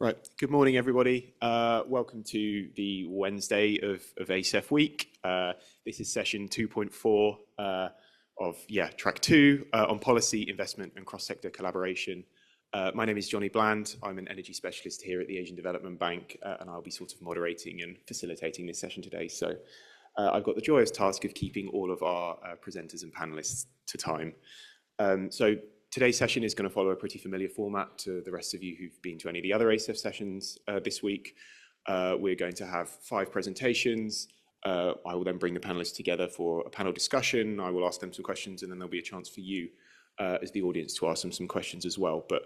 Right. Good morning, everybody. Welcome to the Wednesday of ASEF Week. This is session 2.4 of track 2 on policy, investment and cross-sector collaboration. My name is Johnny Bland. I'm an energy specialist here at the Asian Development Bank, and I'll be sort of moderating and facilitating this session today. So I've got the joyous task of keeping all of our presenters and panelists to time. Today's session is going to follow a pretty familiar format to the rest of you who've been to any of the other ASEF sessions this week. We're going to have 5 presentations. I will then bring the panelists together for a panel discussion. I will ask them some questions, and then there'll be a chance for you as the audience to ask them some questions as well. But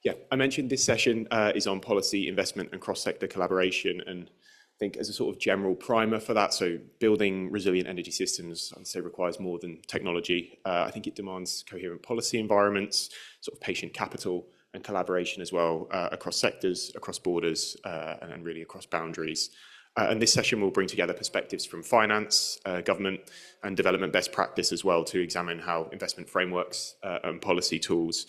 yeah, I mentioned this session is on policy, investment and cross-sector collaboration, and I think as a sort of general primer for that, so building resilient energy systems, I'd say, requires more than technology. I think it demands coherent policy environments, sort of patient capital and collaboration as well across sectors, across borders, and really across boundaries. And this session will bring together perspectives from finance, government and development best practice as well to examine how investment frameworks and policy tools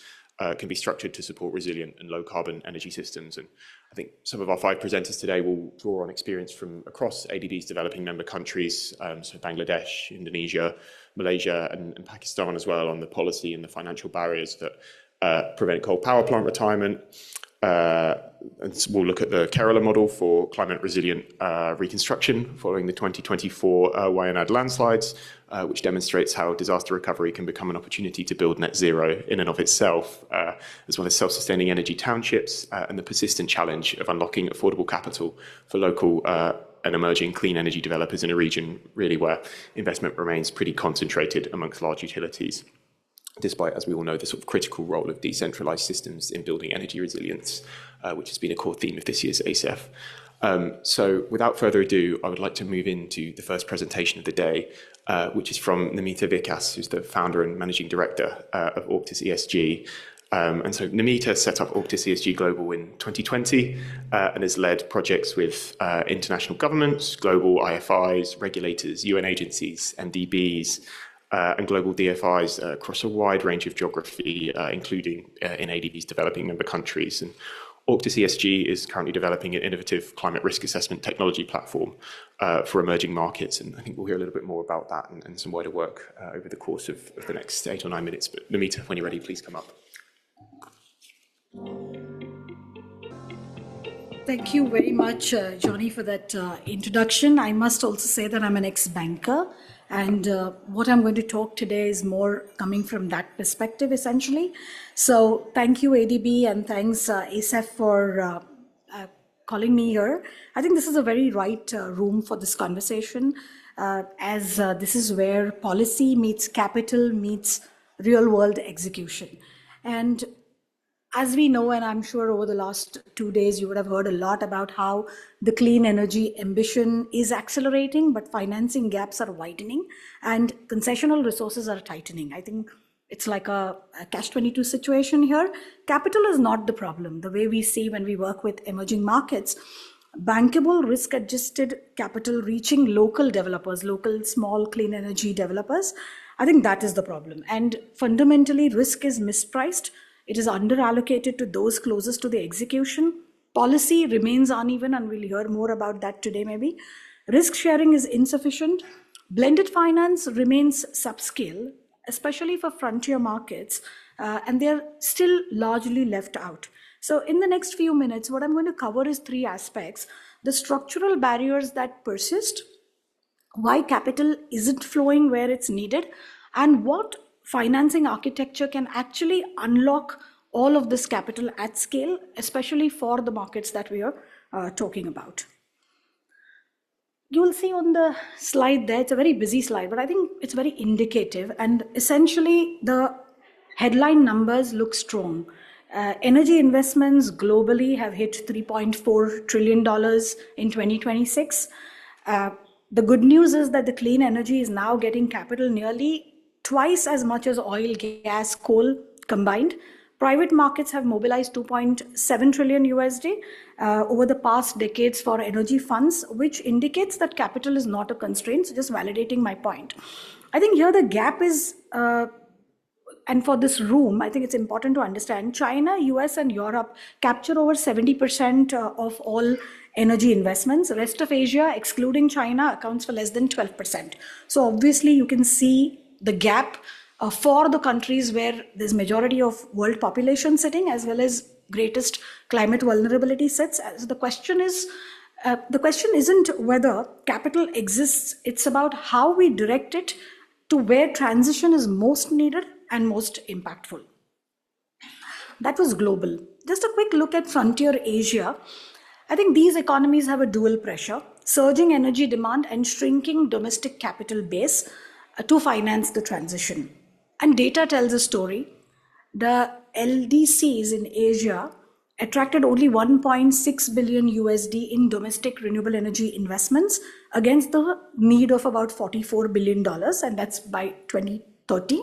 can be structured to support resilient and low carbon energy systems. And I think some of our 5 presenters today will draw on experience from across ADB's developing member countries, so Bangladesh, Indonesia, Malaysia and Pakistan as well, on the policy and the financial barriers that prevent coal power plant retirement. And we'll look at the Kerala model for climate resilient reconstruction following the 2024 Wayanad landslides, which demonstrates how disaster recovery can become an opportunity to build net zero in and of itself, as well as self-sustaining energy townships and the persistent challenge of unlocking affordable capital for local and emerging clean energy developers in a region really where investment remains pretty concentrated amongst large utilities, despite, as we all know, the sort of critical role of decentralized systems in building energy resilience, which has been a core theme of this year's ASEF. So without further ado, I would like to move into the first presentation of the day, which is from Namita Vikas, who's the founder and managing director of Auctus ESG. And so Namita set up Auctus ESG Global in 2020 and has led projects with international governments, global IFIs, regulators, UN agencies, MDBs, and global DFIs across a wide range of geography, including in ADB's developing member countries. And Auctus ESG is currently developing an innovative climate risk assessment technology platform for emerging markets. And I think we'll hear a little bit more about that and some wider work over the course of the next 8 or 9 minutes. But Namita, when you're ready, please come up. Thank you very much, Johnny, for that introduction. I must also say that I'm an ex-banker, and what I'm going to talk today is more coming from that perspective, essentially. So thank you, ADB, and thanks, ASEF, for calling me here. I think this is a very right room for this conversation, as this is where policy meets capital meets real-world execution. And as we know, and I'm sure over the last 2 days, you would have heard a lot about how the clean energy ambition is accelerating, but financing gaps are widening and concessional resources are tightening. I think it's like a catch-22 situation here. Capital is not the problem. The way we see when we work with emerging markets, bankable risk-adjusted capital reaching local developers, local small clean energy developers, I think that is the problem. And fundamentally, risk is mispriced. It is underallocated to those closest to the execution. Policy remains uneven, and we'll hear more about that today maybe. Risk sharing is insufficient. Blended finance remains subscale, especially for frontier markets, and they're still largely left out. So in the next few minutes, what I'm going to cover is 3 aspects: the structural barriers that persist, why capital isn't flowing where it's needed, and what financing architecture can actually unlock all of this capital at scale, especially for the markets that we are talking about. You will see on the slide there, it's a very busy slide, but I think it's very indicative. And essentially, the headline numbers look strong. Energy investments globally have hit $3.4 trillion in 2026. The good news is that the clean energy is now getting capital nearly twice as much as oil, gas, coal combined. Private markets have mobilized $2.7 trillion USD over the past decades for energy funds, which indicates that capital is not a constraint. So just validating my point. I think here the gap is and for this room, I think it's important to understand China, US, and Europe capture over 70% of all energy investments. Rest of Asia, excluding China, accounts for less than 12%. So obviously, you can see the gap for the countries where there's majority of world population sitting, as well as greatest climate vulnerability sits. So the question isn't whether capital exists, it's about how we direct it to where transition is most needed and most impactful. That was global. Just a quick look at frontier Asia. I think these economies have a dual pressure: surging energy demand and shrinking domestic capital base to finance the transition. And data tells a story. The LDCs in Asia attracted only 1.6 billion USD in domestic renewable energy investments against the need of about $44 billion, and that's by 2030.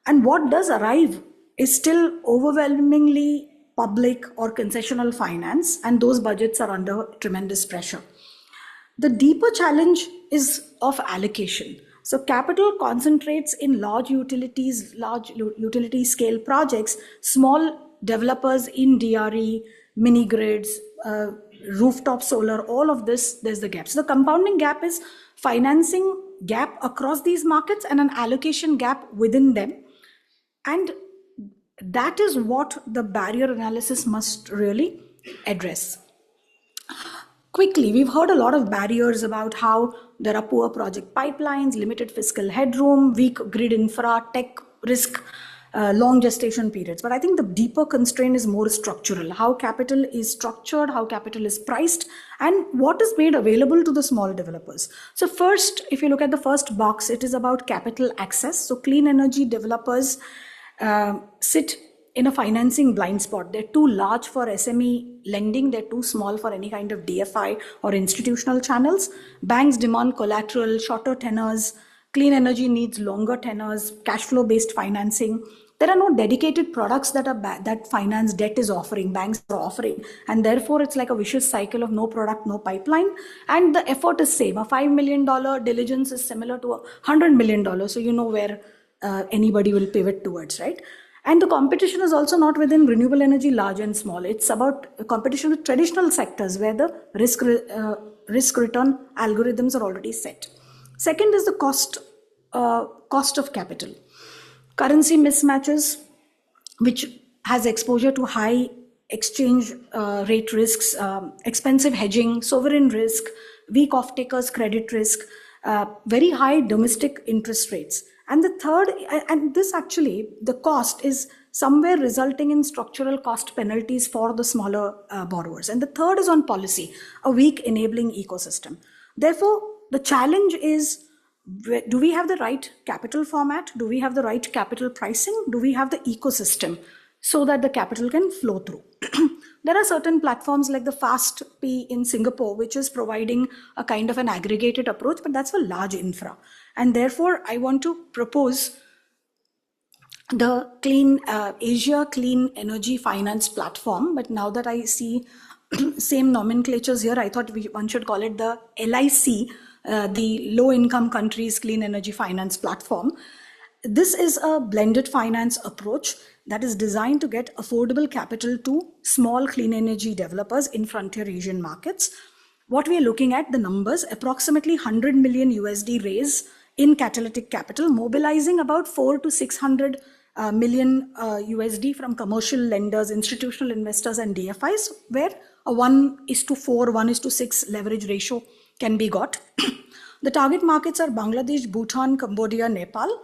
And what does arrive is still overwhelmingly public or concessional finance, and those budgets are under tremendous pressure. The deeper challenge is of allocation. So capital concentrates in large utility scale projects, small developers in DRE, mini grids, rooftop solar, all of this, there's the gap. So the compounding gap is financing gap across these markets and an allocation gap within them. And that is what the barrier analysis must really address. Quickly, we've heard a lot of barriers about how there are poor project pipelines, limited fiscal headroom, weak grid infra, tech risk, long gestation periods. But I think the deeper constraint is more structural: how capital is structured, how capital is priced, and what is made available to the small developers. So first, if you look at the first box, it is about capital access. So clean energy developers sit in a financing blind spot. They're too large for SME lending. They're too small for any kind of DFI or institutional channels. Banks demand collateral, shorter tenors. Clean energy needs longer tenors, cash flow based financing. There are no dedicated products that finance debt is offering, banks are offering. And therefore, it's like a vicious cycle of no product, no pipeline. And the effort is same. A $5 million diligence is similar to a $100 million. So you know where anybody will pivot towards, right? And the competition is also not within renewable energy, large and small. It's about competition with traditional sectors where the risk return algorithms are already set. Second is the cost of capital. Currency mismatches, which has exposure to high exchange rate risks, expensive hedging, sovereign risk, weak off-takers credit risk, very high domestic interest rates. And the third, and this actually, the cost is somewhere resulting in structural cost penalties for the smaller borrowers. And the third is on policy, a weak enabling ecosystem. Therefore, the challenge is, do we have the right capital format? Do we have the right capital pricing? Do we have the ecosystem so that the capital can flow through? There are certain platforms like the FastP in Singapore, which is providing a kind of an aggregated approach, but that's for large infra. And therefore, I want to propose the Asia Clean Energy Finance Platform. But now that I see same nomenclatures here, I thought one should call it the LIC, the Low Income Countries Clean Energy Finance Platform. This is a blended finance approach that is designed to get affordable capital to small clean energy developers in frontier Asian markets. What we are looking at, the numbers, approximately 100 million USD raise in catalytic capital, mobilizing about 400 to 600 million USD from commercial lenders, institutional investors, and DFIs, where a 1:4, 1:6 leverage ratio can be got. The target markets are Bangladesh, Bhutan, Cambodia, Nepal.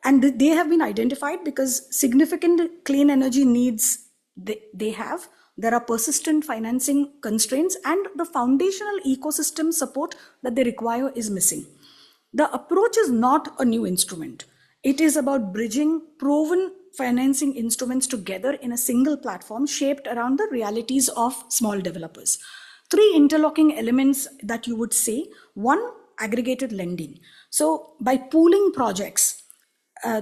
And they have been identified because significant clean energy needs they have. There are persistent financing constraints, and the foundational ecosystem support that they require is missing. The approach is not a new instrument. It is about bridging proven financing instruments together in a single platform shaped around the realities of small developers. Three interlocking elements that you would say. One, aggregated lending. So by pooling projects,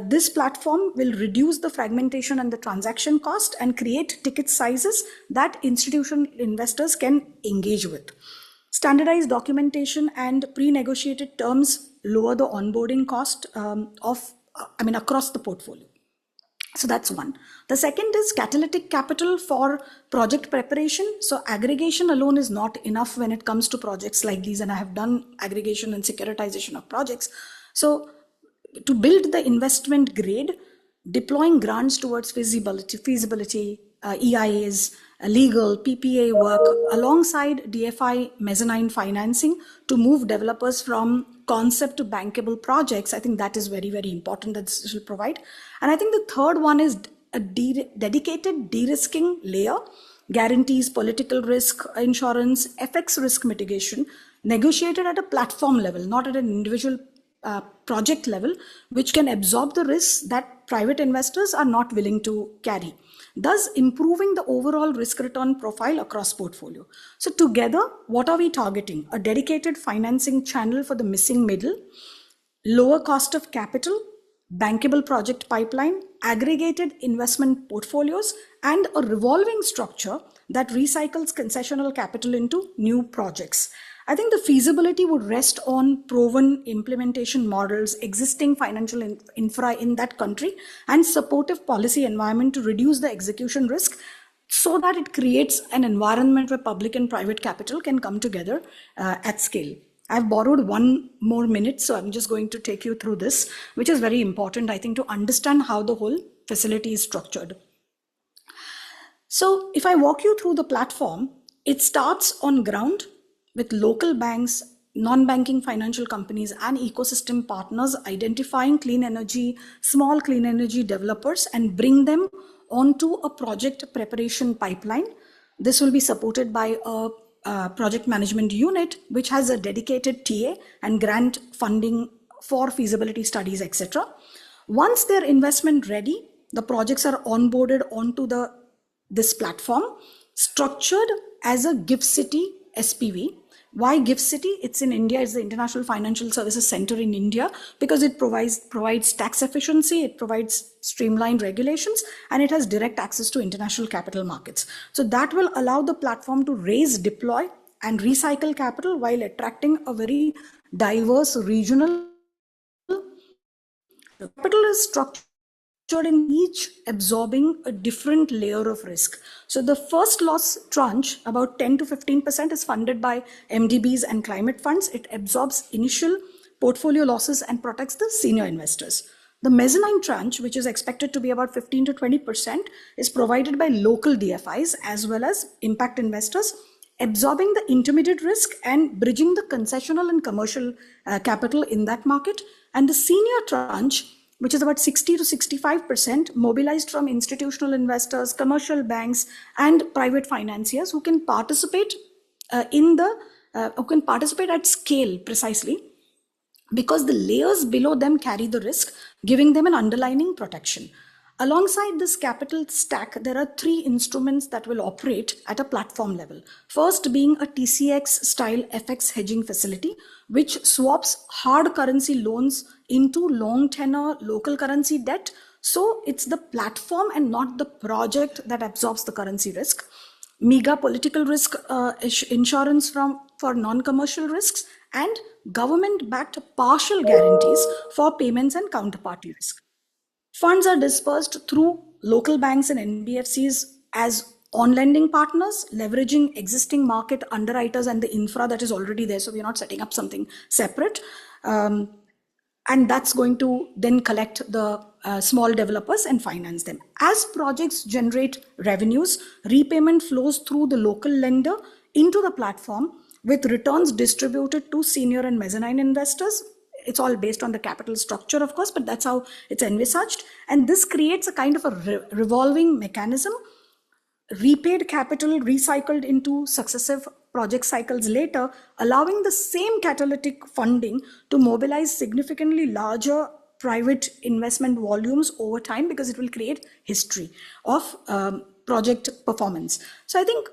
this platform will reduce the fragmentation and the transaction cost and create ticket sizes that institutional investors can engage with. Standardized documentation and pre-negotiated terms lower the onboarding cost of across the portfolio. So that's one. The second is catalytic capital for project preparation. So aggregation alone is not enough when it comes to projects like these, and I have done aggregation and securitization of projects. So to build the investment grade, deploying grants towards feasibility, EIAs, legal, PPA work alongside DFI mezzanine financing to move developers from concept to bankable projects. I think that is very, very important that this will provide. And I think the third one is a dedicated de-risking layer, guarantees political risk insurance, FX risk mitigation, negotiated at a platform level, not at an individual project level, which can absorb the risks that private investors are not willing to carry, thus improving the overall risk return profile across portfolio. So together, what are we targeting? A dedicated financing channel for the missing middle, lower cost of capital, bankable project pipeline, aggregated investment portfolios, and a revolving structure that recycles concessional capital into new projects. I think the feasibility would rest on proven implementation models, existing financial infra in that country, and supportive policy environment to reduce the execution risk so that it creates an environment where public and private capital can come together at scale. I've borrowed 1 more minute, so I'm just going to take you through this, which is very important, I think, to understand how the whole facility is structured. So if I walk you through the platform, it starts on ground with local banks, non-banking financial companies, and ecosystem partners identifying clean energy, small clean energy developers, and bring them onto a project preparation pipeline. This will be supported by a project management unit, which has a dedicated TA and grant funding for feasibility studies, etc. Once they're investment ready, the projects are onboarded onto this platform, structured as a GIFT City SPV. Why GIFT City? It's in India. It's the International Financial Services Center in India, because it provides tax efficiency, it provides streamlined regulations, and it has direct access to international capital markets. So that will allow the platform to raise, deploy, and recycle capital while attracting a very diverse regional capital is structured in each absorbing a different layer of risk. So the first loss tranche, about 10 to 15%, is funded by MDBs and climate funds. It absorbs initial portfolio losses and protects the senior investors. The mezzanine tranche, which is expected to be about 15 to 20%, is provided by local DFIs as well as impact investors, absorbing the intermediate risk and bridging the concessional and commercial capital in that market. And the senior tranche, which is about 60 to 65%, mobilized from institutional investors, commercial banks, and private financiers who can participate at scale precisely, because the layers below them carry the risk, giving them an underlying protection. Alongside this capital stack, there are 3 instruments that will operate at a platform level. First being a TCX style FX hedging facility, which swaps hard currency loans into long tenor local currency debt. So it's the platform and not the project that absorbs the currency risk. MEGA political risk insurance for non-commercial risks, and government-backed partial guarantees for payments and counterparty risk. Funds are dispersed through local banks and NBFCs as on-lending partners, leveraging existing market underwriters and the infra that is already there. So we're not setting up something separate. And that's going to then collect the small developers and finance them. As projects generate revenues, repayment flows through the local lender into the platform, with returns distributed to senior and mezzanine investors. It's all based on the capital structure, of course, but that's how it's envisaged. And this creates a kind of a revolving mechanism, repaid capital recycled into successive project cycles later, allowing the same catalytic funding to mobilize significantly larger private investment volumes over time, because it will create history of project performance. So I think,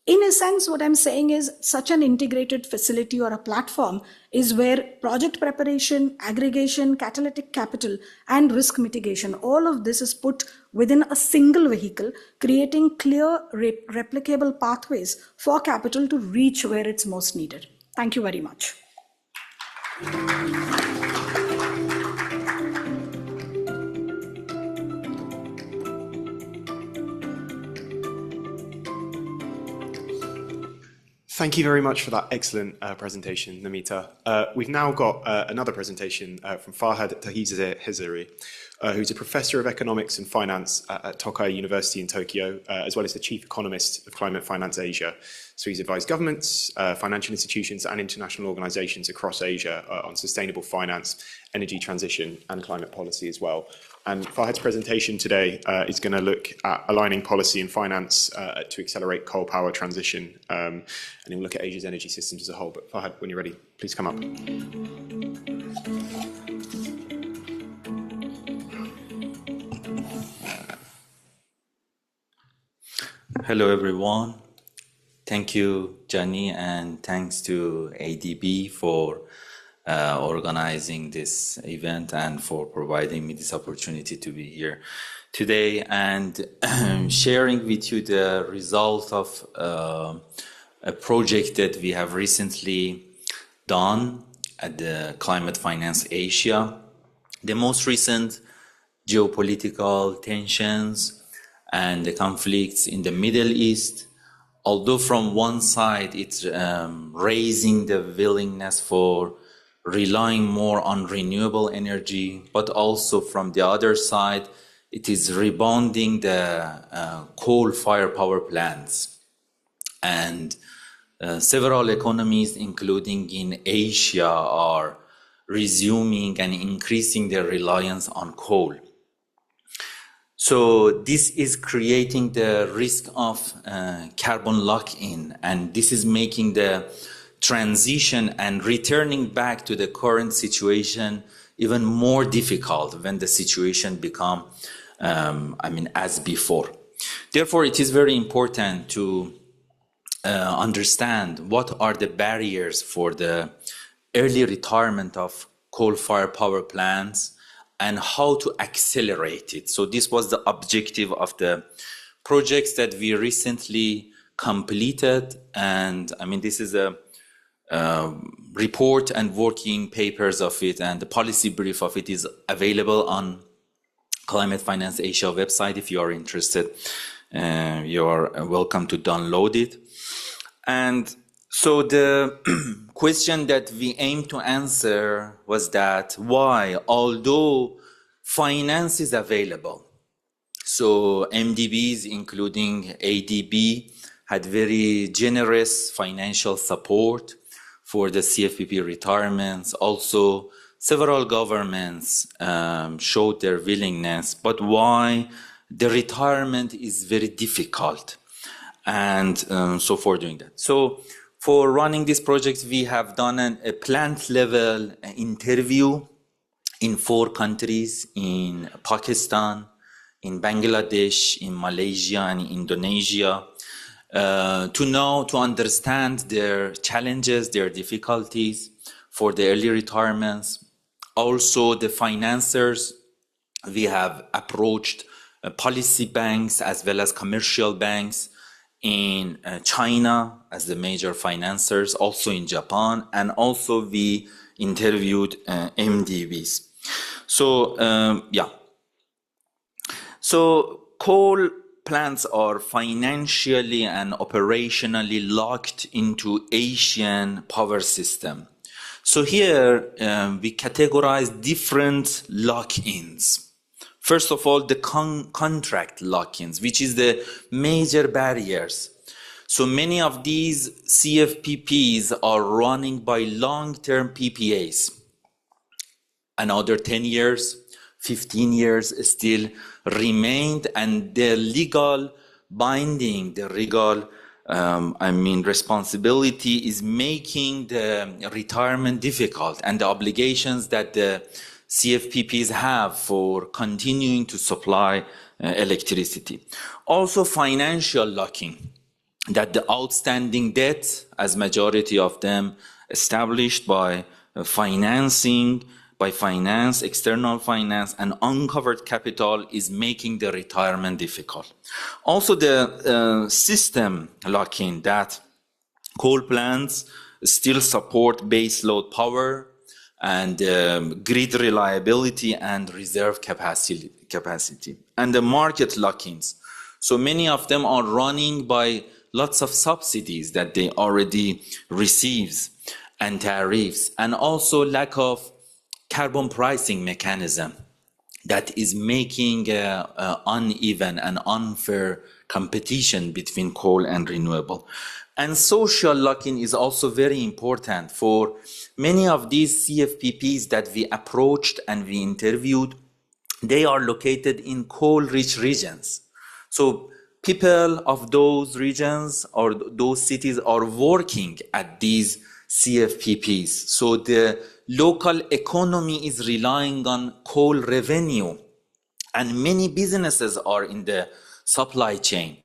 in a sense, what I'm saying is such an integrated facility or a platform is where project preparation, aggregation, catalytic capital, and risk mitigation, all of this is put within a single vehicle, creating clear, replicable pathways for capital to reach where it's most needed. Thank you very much. Thank you very much for that excellent presentation, Namita. We've now got another presentation from Farhad Tahizeri, who's a professor of economics and finance at Tokai University in Tokyo, as well as the chief economist of Climate Finance Asia. So he's advised governments, financial institutions, and international organizations across Asia on sustainable finance, energy transition, and climate policy as well. And Farhad's presentation today is going to look at aligning policy and finance to accelerate coal power transition, and he'll look at Asia's energy systems as a whole. But Farhad, when you're ready, please come up. Hello, everyone. Thank you, Johnny, and thanks to ADB for organizing this event and for providing me this opportunity to be here today and sharing with you the result of a project that we have recently done at the Climate Finance Asia. The most recent geopolitical tensions and the conflicts in the Middle East, although from one side it's raising the willingness for relying more on renewable energy, but also from the other side, it is rebounding the coal-fired power plants. And several economies, including in Asia, are resuming and increasing their reliance on coal. So this is creating the risk of carbon lock-in, and this is making the transition and returning back to the current situation even more difficult when the situation become, as before. Therefore, it is very important to understand what are the barriers for the early retirement of coal-fired power plants and how to accelerate it. So this was the objective of the projects that we recently completed. And this is a report and working papers of it, and the policy brief of it is available on Climate Finance Asia website. If you are interested, you are welcome to download it. And so the question that we aim to answer was that why, although finance is available, so MDBs, including ADB, had very generous financial support for the CFPP retirements. Also, several governments showed their willingness, but why the retirement is very difficult. And so for doing that. So for running this project, we have done a plant level interview in 4 countries, in Pakistan, in Bangladesh, in Malaysia, and Indonesia, to understand their challenges, their difficulties for the early retirements. Also, the financiers, we have approached policy banks as well as commercial banks in China as the major financiers, also in Japan, and also we interviewed MDBs. So, So coal plants are financially and operationally locked into Asian power system. So here we categorize different lock-ins. First of all, the contract lock-ins, which is the major barriers. So many of these CFPPs are running by long-term PPAs. Another 10 years, 15 years still remained, and the legal binding, the legal responsibility is making the retirement difficult, and the obligations that the CFPPs have for continuing to supply electricity. Also financial locking, that the outstanding debt, as majority of them established by finance, external finance, and uncovered capital, is making the retirement difficult. Also the system lock-in, that coal plants still support baseload power and grid reliability and reserve capacity. And the market lock-ins. So many of them are running by lots of subsidies that they already receives and tariffs, and also lack of carbon pricing mechanism that is making uneven and unfair competition between coal and renewable. And social lock-in is also very important for many of these CFPPs that we approached and we interviewed. They are located in coal-rich regions. So people of those regions or those cities are working at these CFPPs. So the local economy is relying on coal revenue, and many businesses are in the supply chain.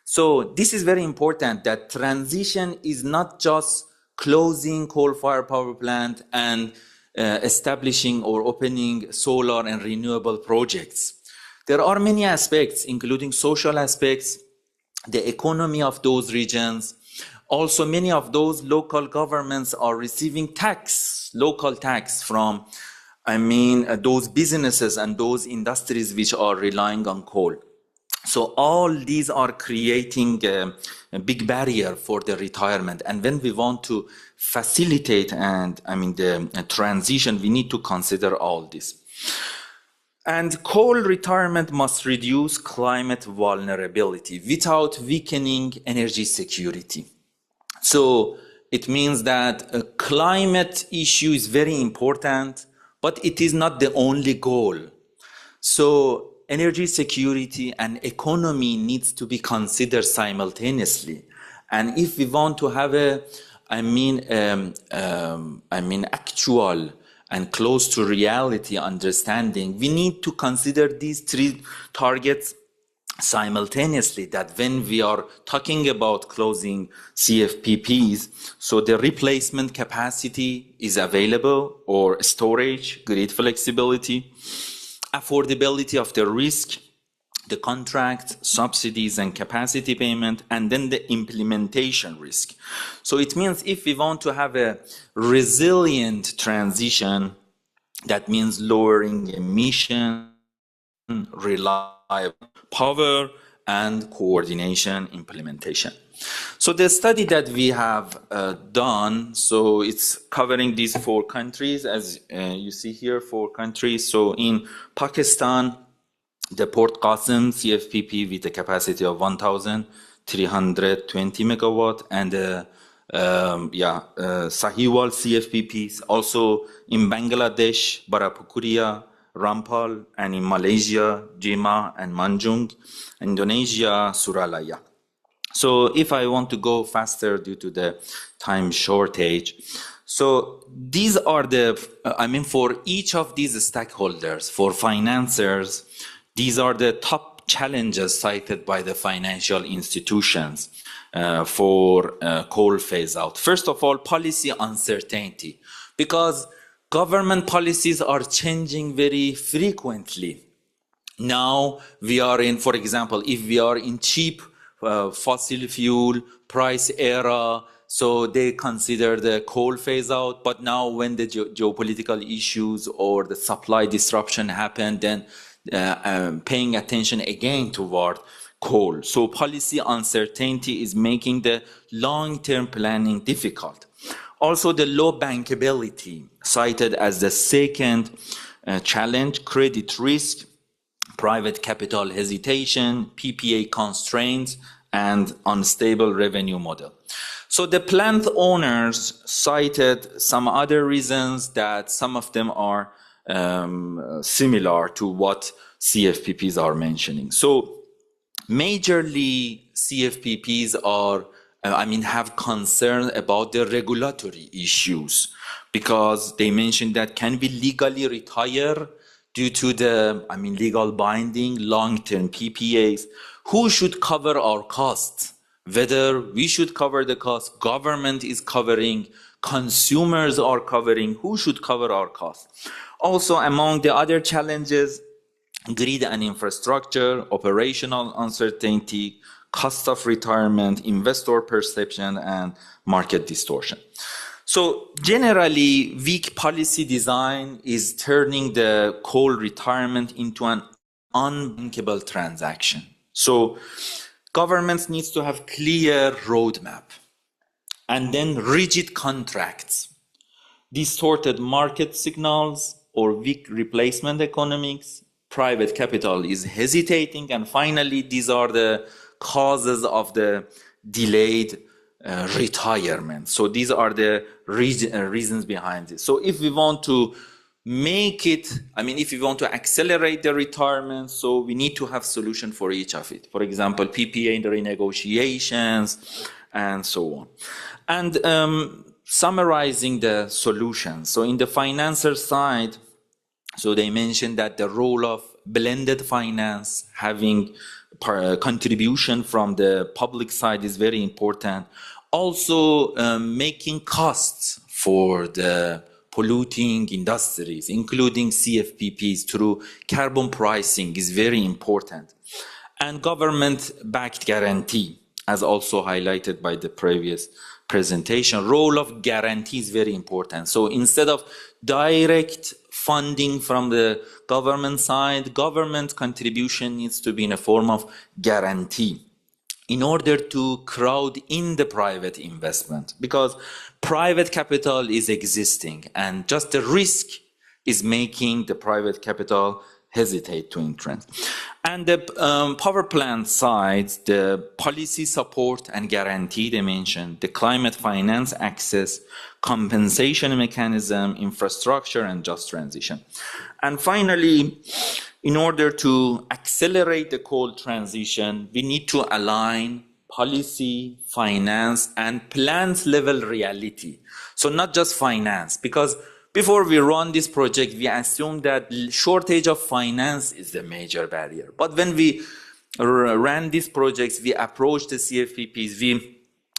So this is very important, that transition is not just closing coal-fired power plant and establishing or opening solar and renewable projects. There are many aspects, including social aspects, the economy of those regions. Also, many of those local governments are receiving tax, local tax from, those businesses and those industries which are relying on coal. So all these are creating a big barrier for the retirement. And when we want to facilitate the transition, we need to consider all this. And coal retirement must reduce climate vulnerability without weakening energy security. So it means that a climate issue is very important, but it is not the only goal. So energy security and economy needs to be considered simultaneously. And if we want to have actual and close to reality understanding, we need to consider these three targets simultaneously, that when we are talking about closing CFPPs, so the replacement capacity is available, or storage, grid flexibility, affordability of the risk, the contract, subsidies and capacity payment, and then the implementation risk. So it means if we want to have a resilient transition, that means lowering emission, reliable power, and coordination implementation. So the study that we have done, so it's covering these 4 countries, as you see here, 4 countries. So in Pakistan, the Port Qasim CFPP with a capacity of 1,320 megawatt, and Sahiwal CFPPs, also in Bangladesh, Barapukuria, Rampal, and in Malaysia, Jima and Manjung, Indonesia, Suralaya. So if I want to go faster due to the time shortage, so these are for each of these stakeholders, for financiers, these are the top challenges cited by the financial institutions for coal phase out. First of all, policy uncertainty, because government policies are changing very frequently. Now we are in, for example, if we are in cheap fossil fuel price era, so they consider the coal phase out. But now when the geopolitical issues or the supply disruption happen, then paying attention again toward coal. So policy uncertainty is making the long-term planning difficult. Also, the low bankability, cited as the second challenge, credit risk, private capital hesitation, PPA constraints, and unstable revenue model. So the plant owners cited some other reasons that some of them are similar to what CFPPs are mentioning. So majorly CFPPs are have concern about the regulatory issues, because they mentioned that can we legally retire due to the legal binding long-term PPAs? Who should cover our costs? Whether we should cover the cost, government is covering, consumers are covering, who should cover our costs? Also, among the other challenges, grid and infrastructure, operational uncertainty, cost of retirement, investor perception, and market distortion. So generally, weak policy design is turning the coal retirement into an unbankable transaction. So Governments needs to have clear roadmap and then rigid contracts, distorted market signals or weak replacement economics, private capital is hesitating, and finally, these are the causes of the delayed retirement. So these are the reasons behind it. So if we want to make it, if we want to accelerate the retirement, so we need to have solution for each of it. For example, PPA in the renegotiations and so on. And summarizing the solutions. So in the financer side, so they mentioned that the role of blended finance, having contribution from the public side is very important. Also making costs for the polluting industries, including CFPPs through carbon pricing is very important. And government-backed guarantee, as also highlighted by the previous presentation, role of guarantee is very important. So instead of direct funding from the government side, government contribution needs to be in a form of guarantee in order to crowd in the private investment, because private capital is existing and just the risk is making the private capital hesitate to enter. And the power plant side, the policy support and guarantee they mentioned, the climate finance access, compensation mechanism, infrastructure, and just transition. And finally, in order to accelerate the coal transition, we need to align policy, finance, and plant level reality. So not just finance, because before we run this project, we assume that shortage of finance is the major barrier. But when we ran these projects, we approached the CFPPs, we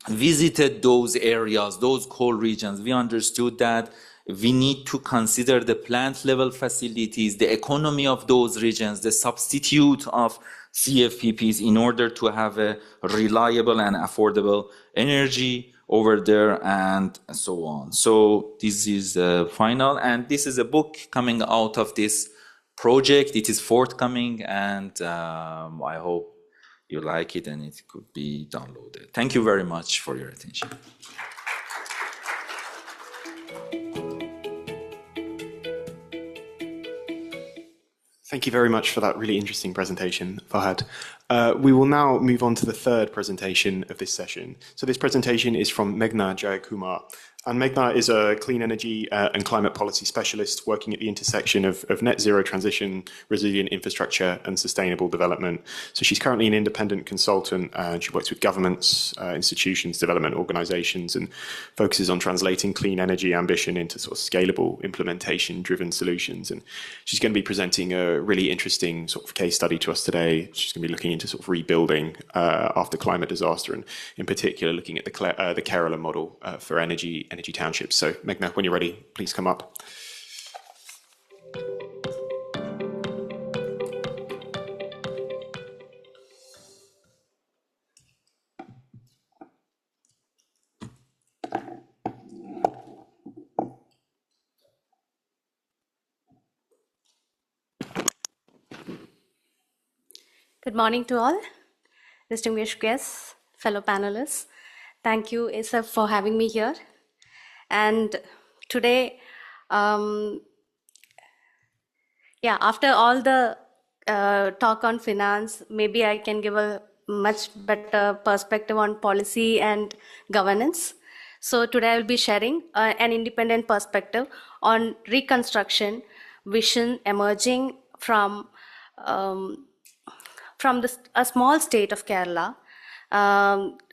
visited those areas, those coal regions, we understood that we need to consider the plant level facilities, the economy of those regions, the substitute of CFPPs in order to have a reliable and affordable energy over there and so on. So this is final, and this is a book coming out of this project. It is forthcoming, and I hope you like it and it could be downloaded. Thank you very much for your attention. Thank you very much for that really interesting presentation, Fahad. We will now move on to the third presentation of this session. So this presentation is from Meghna Jayakumar. And Meghna is a clean energy and climate policy specialist working at the intersection of net zero transition, resilient infrastructure, and sustainable development. So she's currently an independent consultant, and she works with governments, institutions, development organizations, and focuses on translating clean energy ambition into sort of scalable implementation-driven solutions. And she's going to be presenting a really interesting sort of case study to us today. She's going to be looking into sort of rebuilding after climate disaster, and in particular looking at the Kerala model for energy townships. So Meghna, when you're ready, please come up. Good morning to all, distinguished guests, fellow panelists. Thank you, ASF, for having me here. And today, after all the talk on finance, maybe I can give a much better perspective on policy and governance. So today I will be sharing an independent perspective on reconstruction vision emerging from a small state of Kerala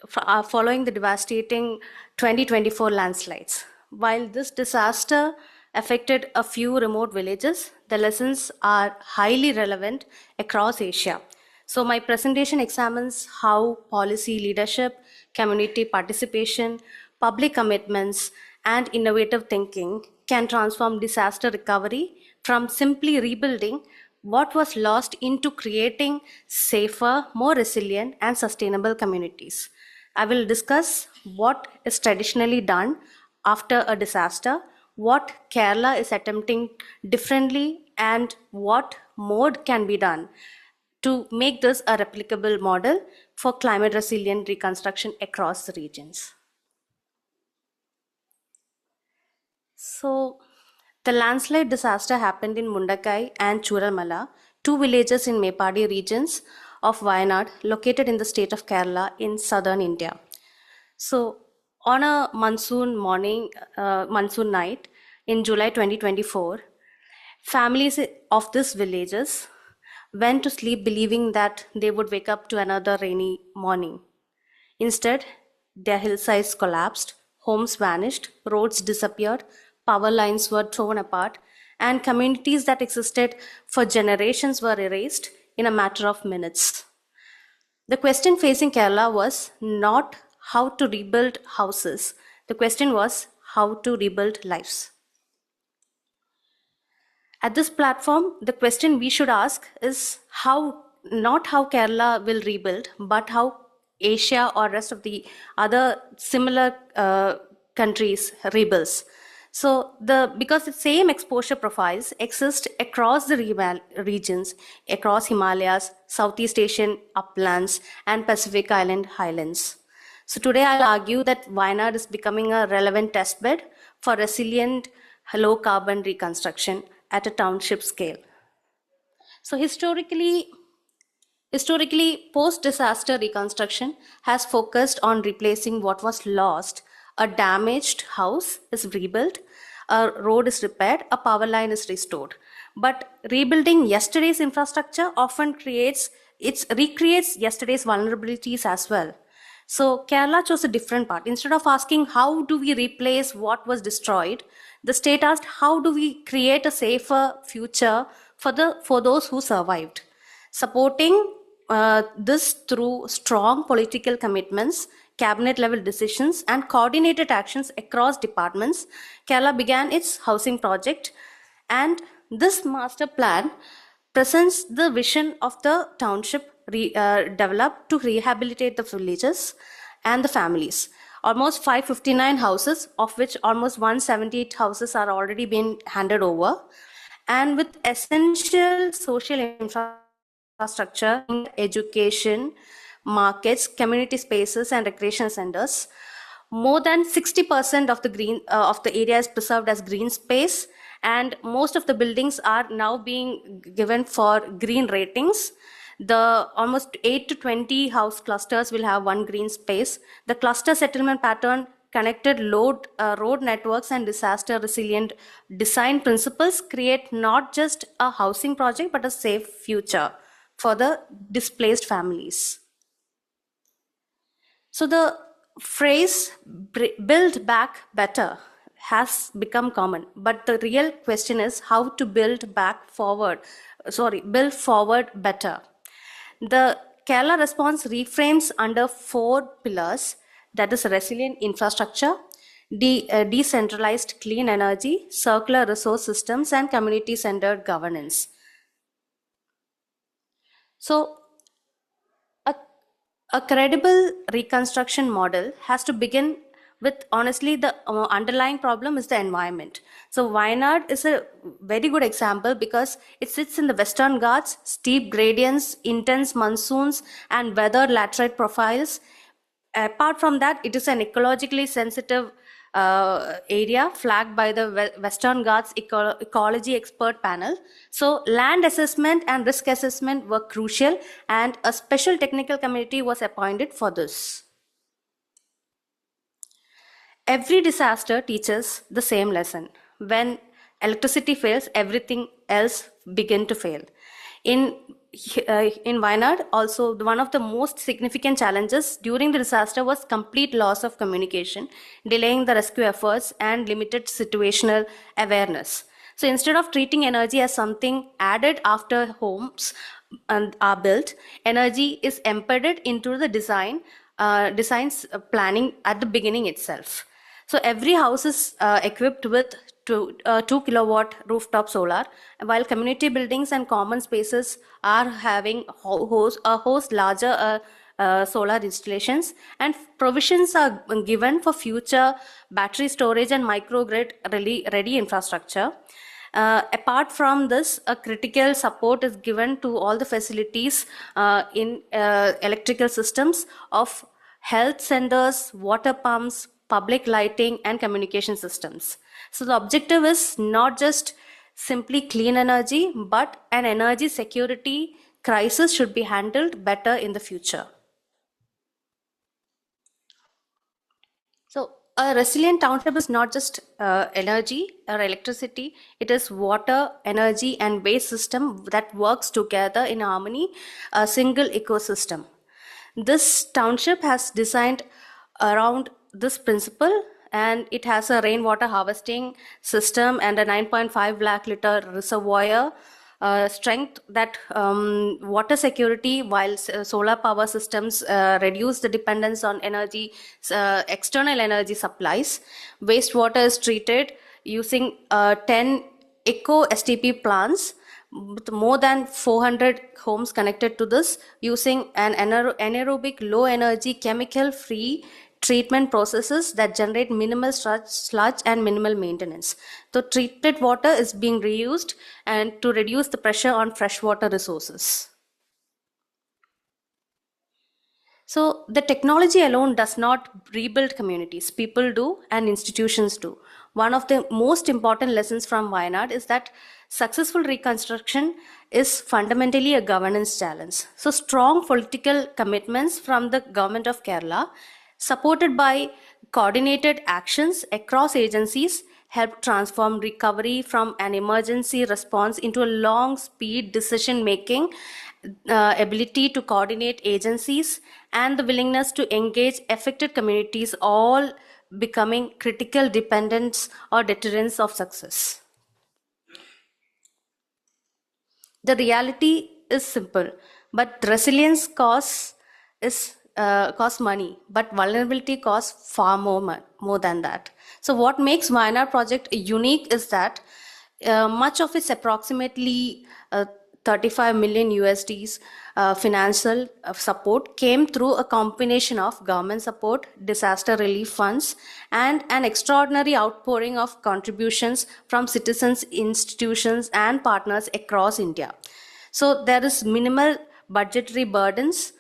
following the devastating 2024 landslides. While this disaster affected a few remote villages, the lessons are highly relevant across Asia. So my presentation examines how policy leadership, community participation, public commitments, and innovative thinking can transform disaster recovery from simply rebuilding what was lost into creating safer, more resilient, and sustainable communities. I will discuss what is traditionally done after a disaster, what Kerala is attempting differently, and what more can be done to make this a replicable model for climate resilient reconstruction across the regions. So the landslide disaster happened in Mundakai and Churalamala, two villages in Mepadi regions of Wayanad, located in the state of Kerala in southern India. So on a monsoon night in July 2024, families of these villages went to sleep believing that they would wake up to another rainy morning. Instead, their hillsides collapsed, homes vanished, roads disappeared, power lines were torn apart, and communities that existed for generations were erased in a matter of minutes. The question facing Kerala was not how to rebuild houses, the question was how to rebuild lives. At this platform, the question we should ask is not how Kerala will rebuild, but how Asia or rest of the other similar countries rebuilds. So because the same exposure profiles exist across the regions, across Himalayas, Southeast Asian uplands, and Pacific Island highlands. So today I'll argue that Wayanad is becoming a relevant testbed for resilient low carbon reconstruction at a township scale. So historically, post-disaster reconstruction has focused on replacing what was lost. A damaged house is rebuilt, a road is repaired, a power line is restored. But rebuilding yesterday's infrastructure often recreates yesterday's vulnerabilities as well. So Kerala chose a different path. Instead of asking how do we replace what was destroyed, the state asked how do we create a safer future for those who survived. Supporting this through strong political commitments, cabinet level decisions, and coordinated actions across departments, Kerala began its housing project. And this master plan presents the vision of the township developed to rehabilitate the villages and the families. Almost 559 houses, of which almost 178 houses are already been handed over. And with essential social infrastructure, education, markets, community spaces, and recreation centers, more than 60% of the area is preserved as green space, and most of the buildings are now being given for green ratings. The almost 8 to 20 house clusters will have one green space. The cluster settlement pattern, connected road networks, and disaster resilient design principles create not just a housing project but a safe future for the displaced families. So the phrase build back better has become common, but the real question is how to build forward better. The Kerala response reframes under 4 pillars, that is resilient infrastructure, decentralized clean energy, circular resource systems, and community-centered governance. So a credible reconstruction model has to begin with, honestly, the underlying problem is the environment. So Wayanad is a very good example because it sits in the Western Ghats, steep gradients, intense monsoons, and weather laterite profiles. Apart from that, it is an ecologically sensitive area flagged by the Western Ghats Ecology Expert Panel. So land assessment and risk assessment were crucial, and a special technical committee was appointed for this. Every disaster teaches the same lesson. When electricity fails, everything else begins to fail. In Wayanad, also one of the most significant challenges during the disaster was complete loss of communication, delaying the rescue efforts, and limited situational awareness. So instead of treating energy as something added after homes are built, energy is embedded into the design's planning at the beginning itself. So every house is equipped with 2 kilowatt rooftop solar, while community buildings and common spaces are having host larger solar installations, and provisions are given for future battery storage and microgrid ready infrastructure. Apart from this, a critical support is given to all the facilities in electrical systems of health centers, water pumps, public lighting, and communication systems. So the objective is not just simply clean energy, but an energy security crisis should be handled better in the future. So a resilient township is not just energy or electricity, it is water, energy, and waste system that works together in harmony, a single ecosystem. This township has designed around this principle, and it has a rainwater harvesting system and a 9.5 lakh liter reservoir strength that water security, while solar power systems reduce the dependence on energy, external energy supplies. Wastewater is treated using 10 eco STP plants with more than 400 homes connected to this, using an anaerobic low energy chemical free treatment processes that generate minimal sludge and minimal maintenance. So treated water is being reused and to reduce the pressure on freshwater resources. So the technology alone does not rebuild communities. People do and institutions do. One of the most important lessons from Wayanad is that successful reconstruction is fundamentally a governance challenge. So strong political commitments from the government of Kerala, supported by coordinated actions across agencies, help transform recovery from an emergency response into a long speed decision making ability to coordinate agencies and the willingness to engage affected communities, all becoming critical dependents or deterrents of success. The reality is simple, but resilience costs money, but vulnerability costs far more than that. So what makes Wayanad project unique is that much of its approximately 35 million USDs financial support came through a combination of government support, disaster relief funds, and an extraordinary outpouring of contributions from citizens, institutions, and partners across India. So there is minimal budgetary burdens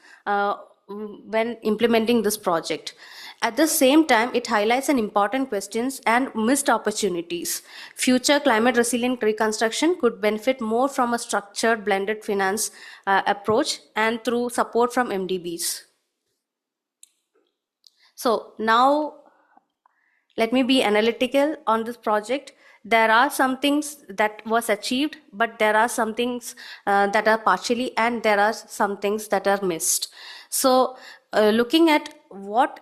when implementing this project. At the same time, it highlights an important questions and missed opportunities. Future climate resilient reconstruction could benefit more from a structured blended finance approach and through support from MDBs. So now let me be analytical on this project. There are some things that was achieved, but there are some things that are partially, and there are some things that are missed. So looking at what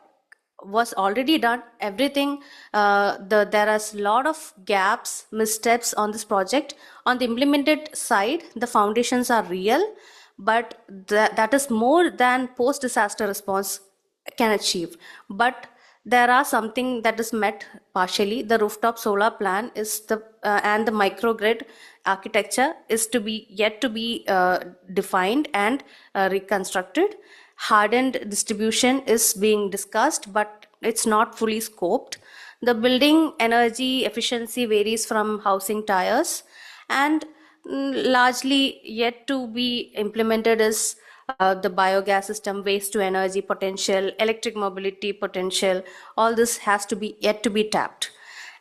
was already done, everything, there is a lot of gaps, missteps on this project. On the implemented side, the foundations are real, but that is more than post-disaster response can achieve. But there are something that is met partially. The rooftop solar plan is the and the microgrid architecture is to be yet to be defined and reconstructed. Hardened distribution is being discussed, but it's not fully scoped. The building energy efficiency varies from housing tiers, and largely yet to be implemented is the biogas system, waste to energy potential, electric mobility potential. All this has to be yet to be tapped.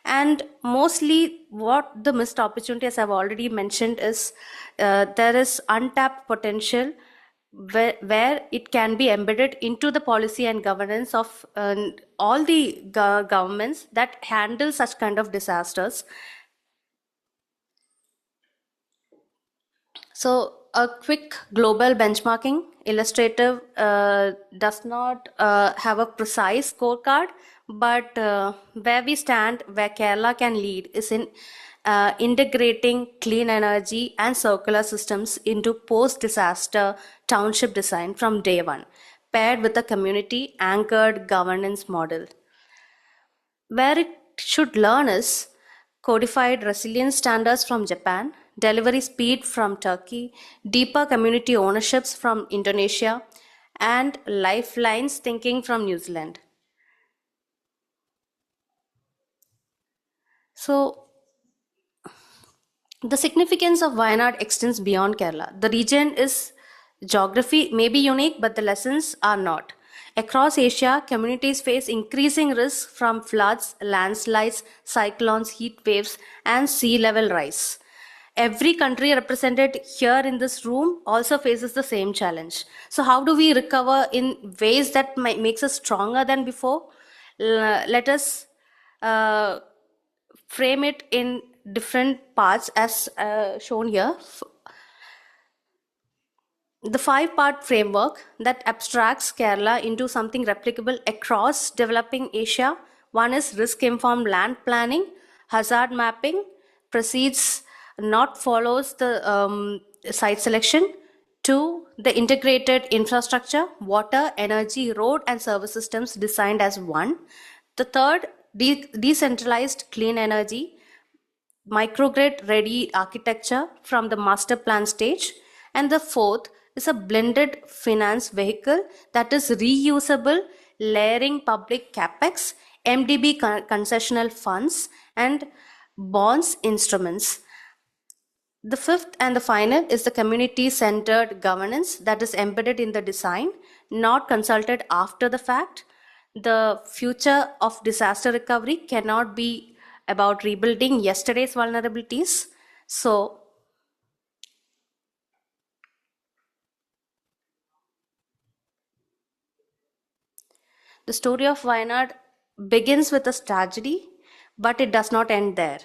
And mostly what the missed opportunity, as I've already mentioned, is there is untapped potential where it can be embedded into the policy and governance of all the governments that handle such kind of disasters. So a quick global benchmarking illustrative does not have a precise scorecard, but where we stand, where Kerala can lead is in integrating clean energy and circular systems into post-disaster township design from day one, paired with a community-anchored governance model. Where it should learn is codified resilience standards from Japan, delivery speed from Turkey, deeper community ownerships from Indonesia, and lifelines thinking from New Zealand. So The significance of Wayanad extends beyond Kerala. The region is geography may be unique, but the lessons are not. Across Asia, communities face increasing risks from floods, landslides, cyclones, heat waves, and sea level rise. Every country represented here in this room also faces the same challenge. So, how do we recover in ways that makes us stronger than before? Let us frame it in different parts as shown here. The 5-part framework that abstracts Kerala into something replicable across developing Asia. One is risk-informed land planning, hazard mapping, proceeds not follows the site selection. 2, the integrated infrastructure, water, energy, road and service systems designed as one. The third, decentralized clean energy, microgrid ready architecture from the master plan stage. And the fourth is a blended finance vehicle that is reusable, layering public capex, MDB concessional funds, and bonds instruments. The fifth and the final is the community-centered governance that is embedded in the design, not consulted after the fact. The future of disaster recovery cannot be about rebuilding yesterday's vulnerabilities. So, the story of Wayanad begins with a tragedy, but it does not end there.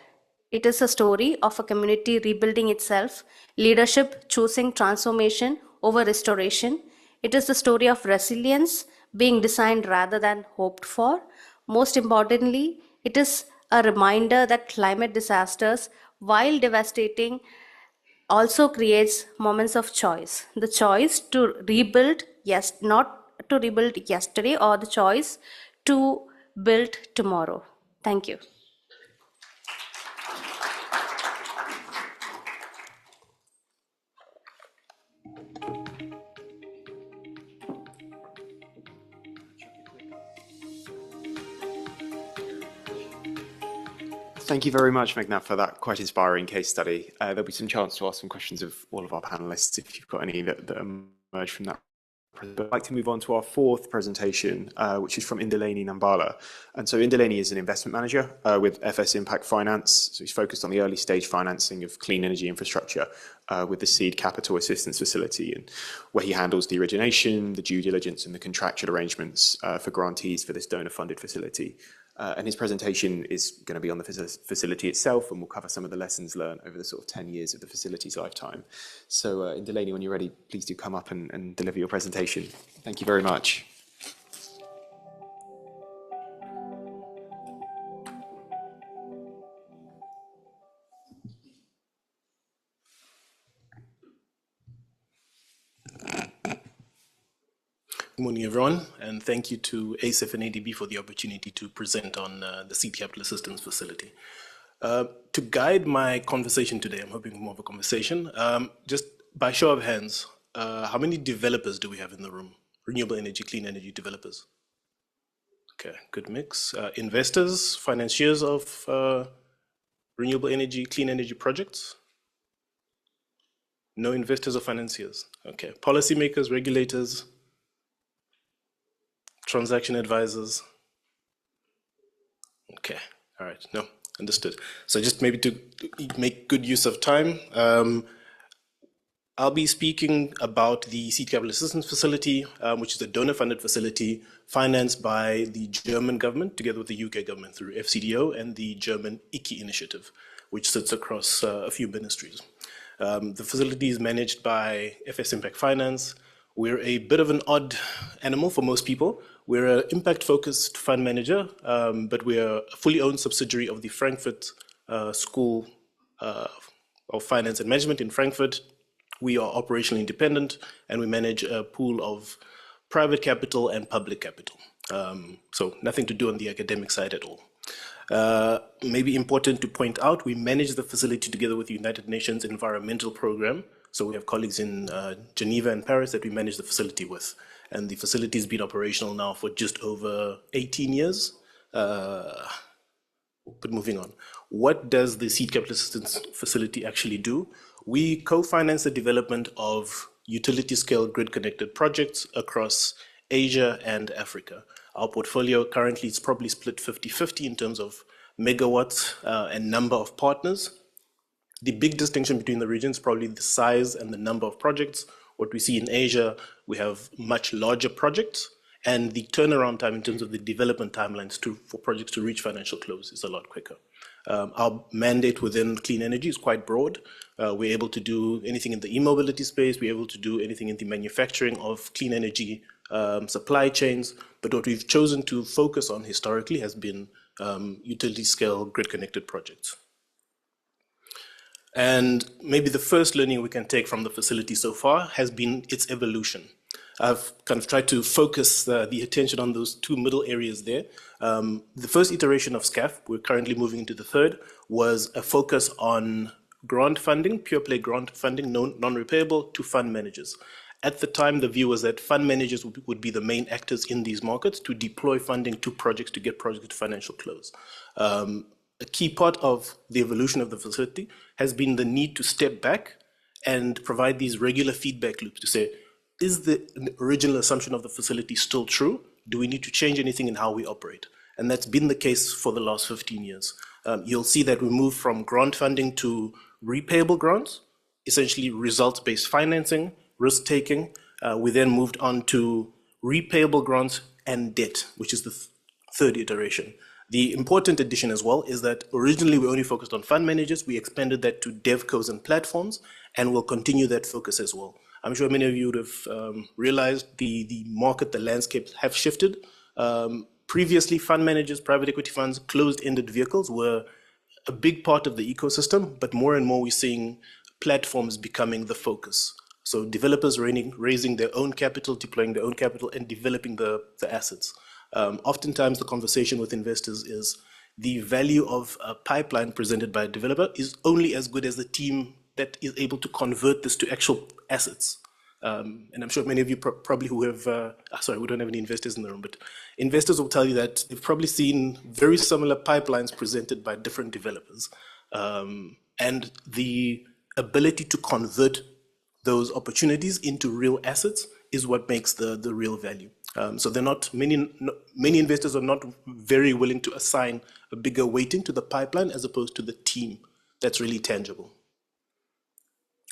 It is a story of a community rebuilding itself, leadership choosing transformation over restoration. It is the story of resilience being designed rather than hoped for. Most importantly, it is a reminder that climate disasters, while devastating, also creates moments of choice. The choice to rebuild, yes, not to rebuild yesterday, or the choice to build tomorrow. Thank you. Thank you very much, Meghna, for that quite inspiring case study. There'll be some chance to ask some questions of all of our panelists if you've got any that emerge from that. I'd like to move on to our fourth presentation, which is from Indaleni Nambala. And so Indaleni is an investment manager with FS Impact Finance. So he's focused on the early stage financing of clean energy infrastructure with the Seed Capital Assistance Facility, and where he handles the origination, the due diligence, and the contractual arrangements for grantees for this donor-funded facility. And his presentation is going to be on the facility itself, and we'll cover some of the lessons learned over the sort of 10 years of the facility's lifetime. So, Indaleni, when you're ready, please do come up and deliver your presentation. Thank you very much. Good morning, everyone, and thank you to ASIF and ADB for the opportunity to present on the Seed Capital Assistance Facility. To guide my conversation today, I'm hoping for more of a conversation. Just by show of hands, how many developers do we have in the room? Renewable energy, clean energy developers? Okay, good mix. Investors, financiers of renewable energy, clean energy projects? No investors or financiers. Okay, policymakers, regulators, transaction advisors. Okay, all right, no, understood. So just maybe to make good use of time, I'll be speaking about the Seed Capital Assistance Facility, which is a donor-funded facility financed by the German government together with the UK government through FCDO and the German ICI initiative, which sits across a few ministries. The facility is managed by FS Impact Finance. We're a bit of an odd animal for most people. We're an impact-focused fund manager, but we're a fully owned subsidiary of the Frankfurt School of Finance and Management in Frankfurt. We are operationally independent, and we manage a pool of private capital and public capital. So nothing to do on the academic side at all. Maybe important to point out, we manage the facility together with the United Nations Environmental Program. So we have colleagues in Geneva and Paris that we manage the facility with. And the facility has been operational now for just over 18 years. But moving on, what does the Seed Capital Assistance Facility actually do? We co-finance the development of utility-scale grid-connected projects across Asia and Africa. Our portfolio currently is probably split 50-50 in terms of megawatts and number of partners. The big distinction between the regions is probably the size and the number of projects. What we see in Asia, we have much larger projects, and the turnaround time in terms of the development timelines for projects to reach financial close is a lot quicker. Our mandate within clean energy is quite broad. We're able to do anything in the e-mobility space. We're able to do anything in the manufacturing of clean energy supply chains. But what we've chosen to focus on historically has been utility-scale grid-connected projects. And maybe the first learning we can take from the facility so far has been its evolution. I've kind of tried to focus the attention on those two middle areas there. The first iteration of SCAF, we're currently moving into the third, was a focus on grant funding, pure play grant funding, non-repayable, to fund managers. At the time, the view was that fund managers would be the main actors in these markets to deploy funding to projects to get projects to financial close. A key part of the evolution of the facility has been the need to step back and provide these regular feedback loops to say, is the original assumption of the facility still true? Do we need to change anything in how we operate? And that's been the case for the last 15 years. You'll see that we moved from grant funding to repayable grants, essentially results-based financing, risk-taking. We then moved on to repayable grants and debt, which is the third iteration. The important addition as well is that originally we only focused on fund managers. We expanded that to devcos and platforms, and we'll continue that focus as well. I'm sure many of you would have realized the market, the landscape have shifted. Previously, fund managers, private equity funds, closed-ended vehicles were a big part of the ecosystem, but more and more we're seeing platforms becoming the focus. So developers raising their own capital, deploying their own capital, and developing the assets. Oftentimes the conversation with investors is the value of a pipeline presented by a developer is only as good as the team that is able to convert this to actual assets. And I'm sure many of you probably who have, sorry, we don't have any investors in the room, but investors will tell you that they've probably seen very similar pipelines presented by different developers. And the ability to convert those opportunities into real assets is what makes the real value. So they're not, many investors are not very willing to assign a bigger weighting to the pipeline as opposed to the team that's really tangible.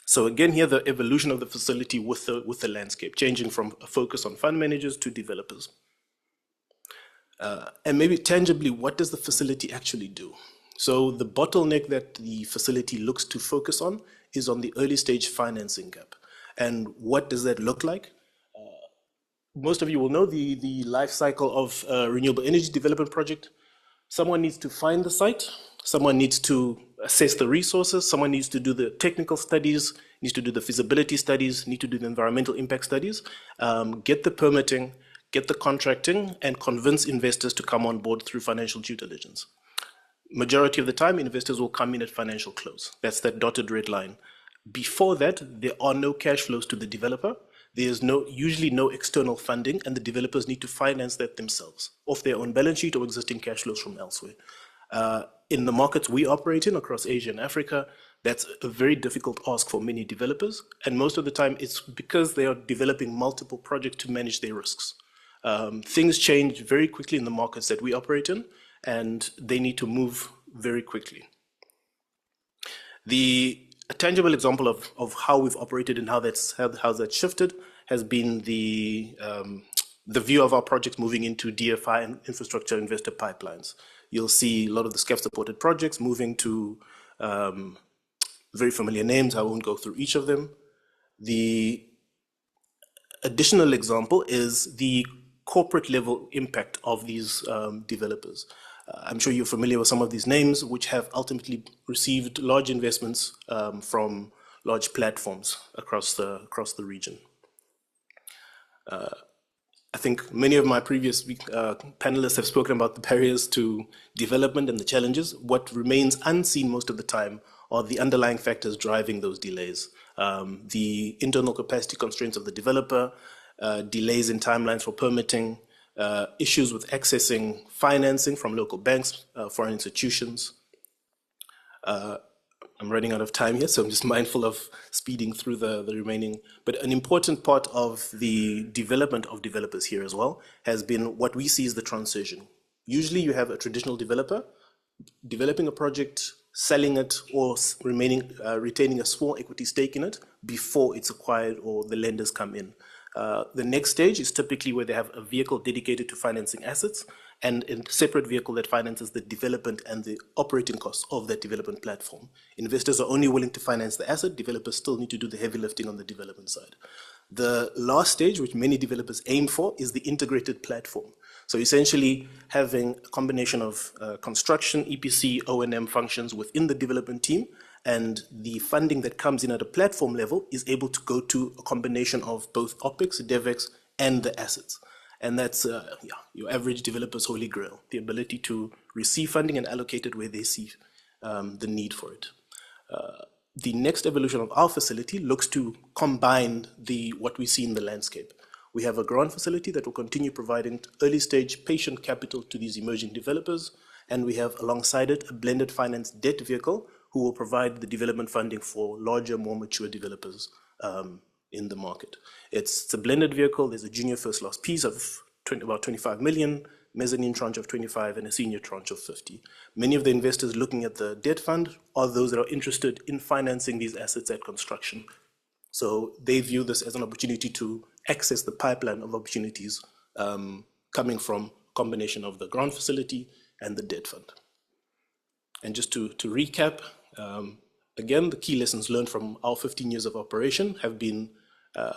So again, here the evolution of the facility with the landscape, changing from a focus on fund managers to developers. And maybe tangibly, what does the facility actually do? So the bottleneck that the facility looks to focus on is on the early stage financing gap. And what does that look like? Most of you will know the life cycle of a renewable energy development project. Someone needs to find the site, someone needs to assess the resources, someone needs to do the technical studies, needs to do the feasibility studies, need to do the environmental impact studies, get the permitting, get the contracting, and convince investors to come on board through financial due diligence. Majority of the time, investors will come in at financial close. That's that dotted red line. Before that, there are no cash flows to the developer. There's usually no external funding, and the developers need to finance that themselves, off their own balance sheet or existing cash flows from elsewhere. In the markets we operate in across Asia and Africa, that's a very difficult ask for many developers, and most of the time it's because they are developing multiple projects to manage their risks. Things change very quickly in the markets that we operate in, and they need to move very quickly. A tangible example of how we've operated and how that's shifted has been the view of our projects moving into DFI and infrastructure investor pipelines. You'll see a lot of the SCAF-supported projects moving to very familiar names. I won't go through each of them. The additional example is the corporate level impact of these developers. I'm sure you're familiar with some of these names, which have ultimately received large investments from large platforms across the region. I think many of my previous panelists have spoken about the barriers to development and the challenges. What remains unseen most of the time are the underlying factors driving those delays. The internal capacity constraints of the developer, delays in timelines for permitting, issues with accessing financing from local banks, foreign institutions. I'm running out of time here, so I'm just mindful of speeding through the remaining. But an important part of the development of developers here as well has been what we see as the transition. Usually you have a traditional developer developing a project, selling it, or retaining a small equity stake in it before it's acquired or the lenders come in. The next stage is typically where they have a vehicle dedicated to financing assets and a separate vehicle that finances the development and the operating costs of that development platform. Investors are only willing to finance the asset. Developers still need to do the heavy lifting on the development side. The last stage, which many developers aim for, is the integrated platform. So essentially having a combination of construction, EPC, O&M functions within the development team, and the funding that comes in at a platform level is able to go to a combination of both OpEx, DevEx, and the assets. And that's your average developer's holy grail, the ability to receive funding and allocate it where they see the need for it. The next evolution of our facility looks to combine what we see in the landscape. We have a grant facility that will continue providing early stage patient capital to these emerging developers, and we have alongside it a blended finance debt vehicle who will provide the development funding for larger, more mature developers in the market. It's a blended vehicle. There's a junior first loss piece of about 25 million, mezzanine tranche of 25, and a senior tranche of 50. Many of the investors looking at the debt fund are those that are interested in financing these assets at construction. So they view this as an opportunity to access the pipeline of opportunities coming from combination of the grant facility and the debt fund. And just to recap, again, the key lessons learned from our 15 years of operation have been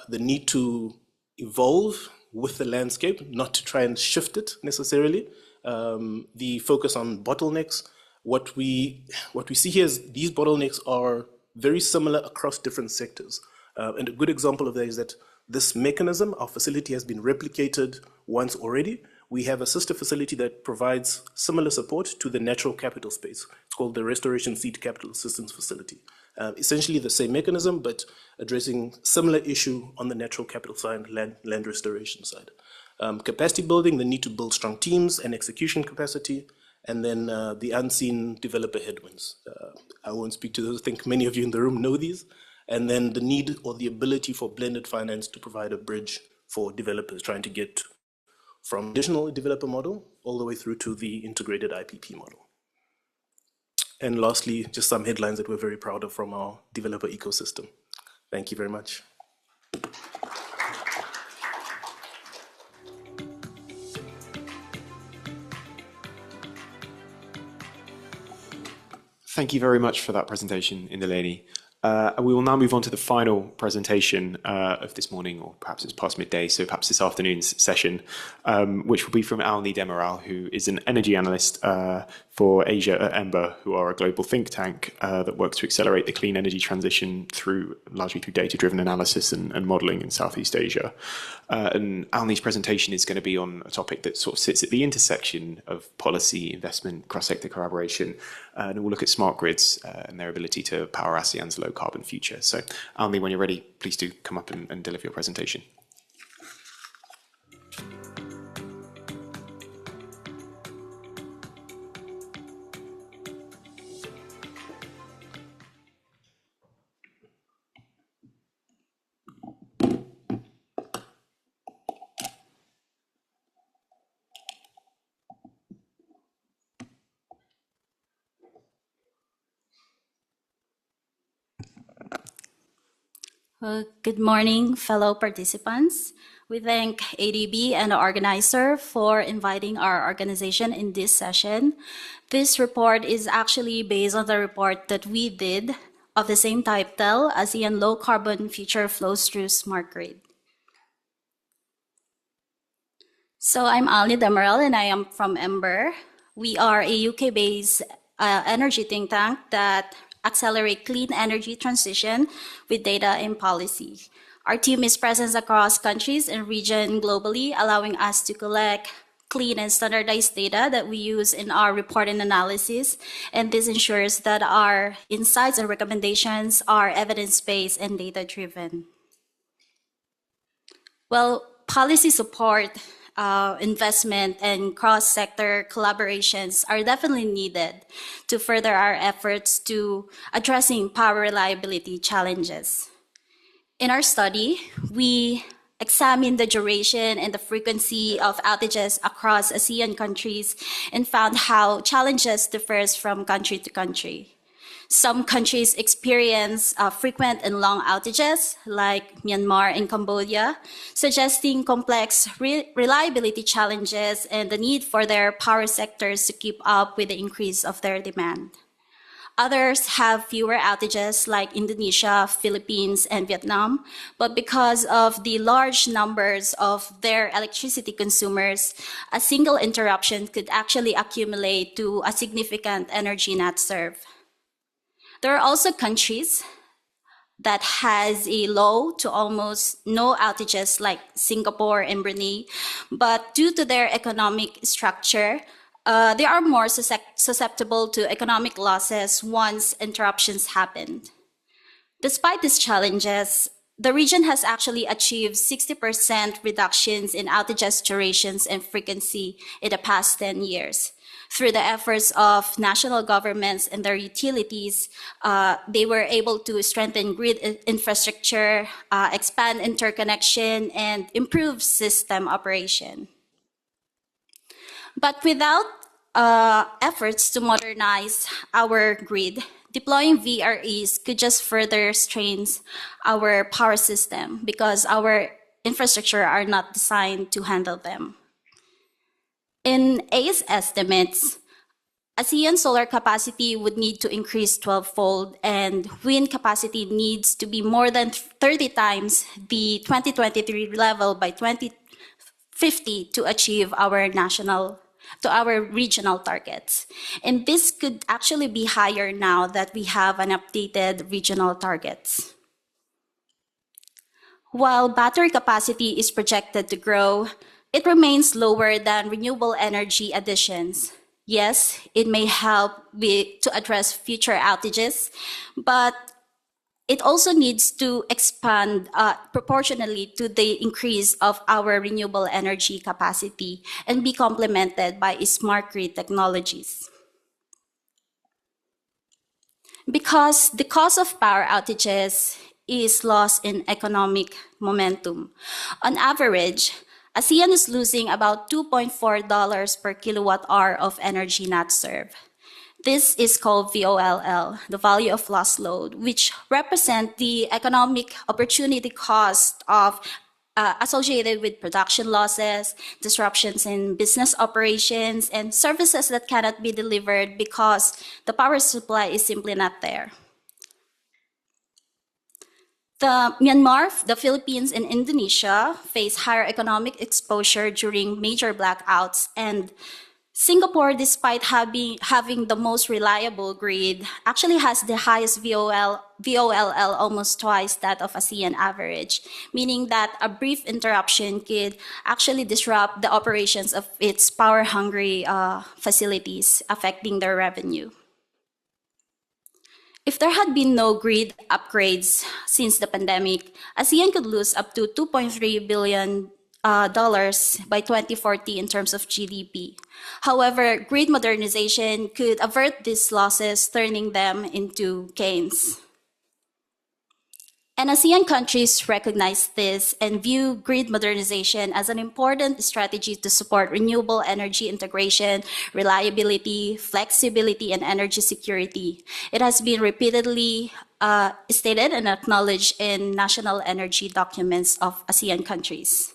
the need to evolve with the landscape, not to try and shift it necessarily. The focus on bottlenecks. What we see here is these bottlenecks are very similar across different sectors. And a good example of that is that this mechanism, our facility has been replicated once already. We have a sister facility that provides similar support to the natural capital space. It's called the Restoration Seed Capital Assistance Facility. Essentially the same mechanism, but addressing similar issue on the natural capital side, land restoration side. Capacity building, the need to build strong teams and execution capacity, and then the unseen developer headwinds. I won't speak to those. I think many of you in the room know these. And then the need or the ability for blended finance to provide a bridge for developers trying to get from additional developer model all the way through to the integrated IPP model. And lastly, just some headlines that we're very proud of from our developer ecosystem. Thank you very much. Thank you very much for that presentation, Indaleni. We will now move on to the final presentation of this morning, or perhaps it's past midday, so perhaps this afternoon's session, which will be from Alni Demiral, who is an energy analyst for Asia at Ember, who are a global think tank that works to accelerate the clean energy transition largely through data-driven analysis and modelling in Southeast Asia. And Alni's presentation is going to be on a topic that sort of sits at the intersection of policy, investment, cross-sector collaboration, and we'll look at smart grids and their ability to power ASEAN's low-carbon future. So, Alni, when you're ready, please do come up and deliver your presentation. Good morning, fellow participants. We thank ADB and the organizer for inviting our organization in this session. This report is actually based on the report that we did of the same title, ASEAN Low Carbon Future Flows Through Smart Grid. So I'm Alni Demiral and I am from Ember. We are a UK-based energy think tank that accelerate clean energy transition with data and policy. Our team is present across countries and region globally, allowing us to collect clean and standardized data that we use in our report and analysis. And this ensures that our insights and recommendations are evidence-based and data-driven. Well, policy support investment and cross-sector collaborations are definitely needed to further our efforts to addressing power reliability challenges. In our study, we examined the duration and the frequency of outages across ASEAN countries and found how challenges differs from country to country. Some countries experience frequent and long outages, like Myanmar and Cambodia, suggesting complex reliability challenges and the need for their power sectors to keep up with the increase of their demand. Others have fewer outages like Indonesia, Philippines, and Vietnam, but because of the large numbers of their electricity consumers, a single interruption could actually accumulate to a significant energy net serve. There are also countries that has a low to almost no outages like Singapore and Brunei, but due to their economic structure, they are more susceptible to economic losses once interruptions happen. Despite these challenges, the region has actually achieved 60% reductions in outages durations and frequency in the past 10 years. Through the efforts of national governments and their utilities, they were able to strengthen grid infrastructure, expand interconnection, and improve system operation. But without efforts to modernize our grid, deploying VREs could just further strain our power system because our infrastructure are not designed to handle them. In ACE estimates, ASEAN solar capacity would need to increase 12-fold, and wind capacity needs to be more than 30 times the 2023 level by 2050 to achieve our regional targets. And this could actually be higher now that we have an updated regional targets. While battery capacity is projected to grow, it remains lower than renewable energy additions. Yes, it may help to address future outages, but it also needs to expand proportionally to the increase of our renewable energy capacity and be complemented by smart grid technologies. Because the cause of power outages is loss in economic momentum. On average, ASEAN is losing about $2.4 per kilowatt hour of energy not served. This is called VOLL, the value of lost load, which represent the economic opportunity cost of associated with production losses, disruptions in business operations, and services that cannot be delivered because the power supply is simply not there. The Myanmar, the Philippines, and Indonesia face higher economic exposure during major blackouts, and Singapore, despite having the most reliable grid, actually has the highest VOLL, almost twice that of ASEAN average, meaning that a brief interruption could actually disrupt the operations of its power-hungry facilities, affecting their revenue. If there had been no grid upgrades since the pandemic, ASEAN could lose up to $2.3 billion by 2040 in terms of GDP. However, grid modernization could avert these losses, turning them into gains. And ASEAN countries recognize this and view grid modernization as an important strategy to support renewable energy integration, reliability, flexibility, and energy security. It has been repeatedly stated and acknowledged in national energy documents of ASEAN countries.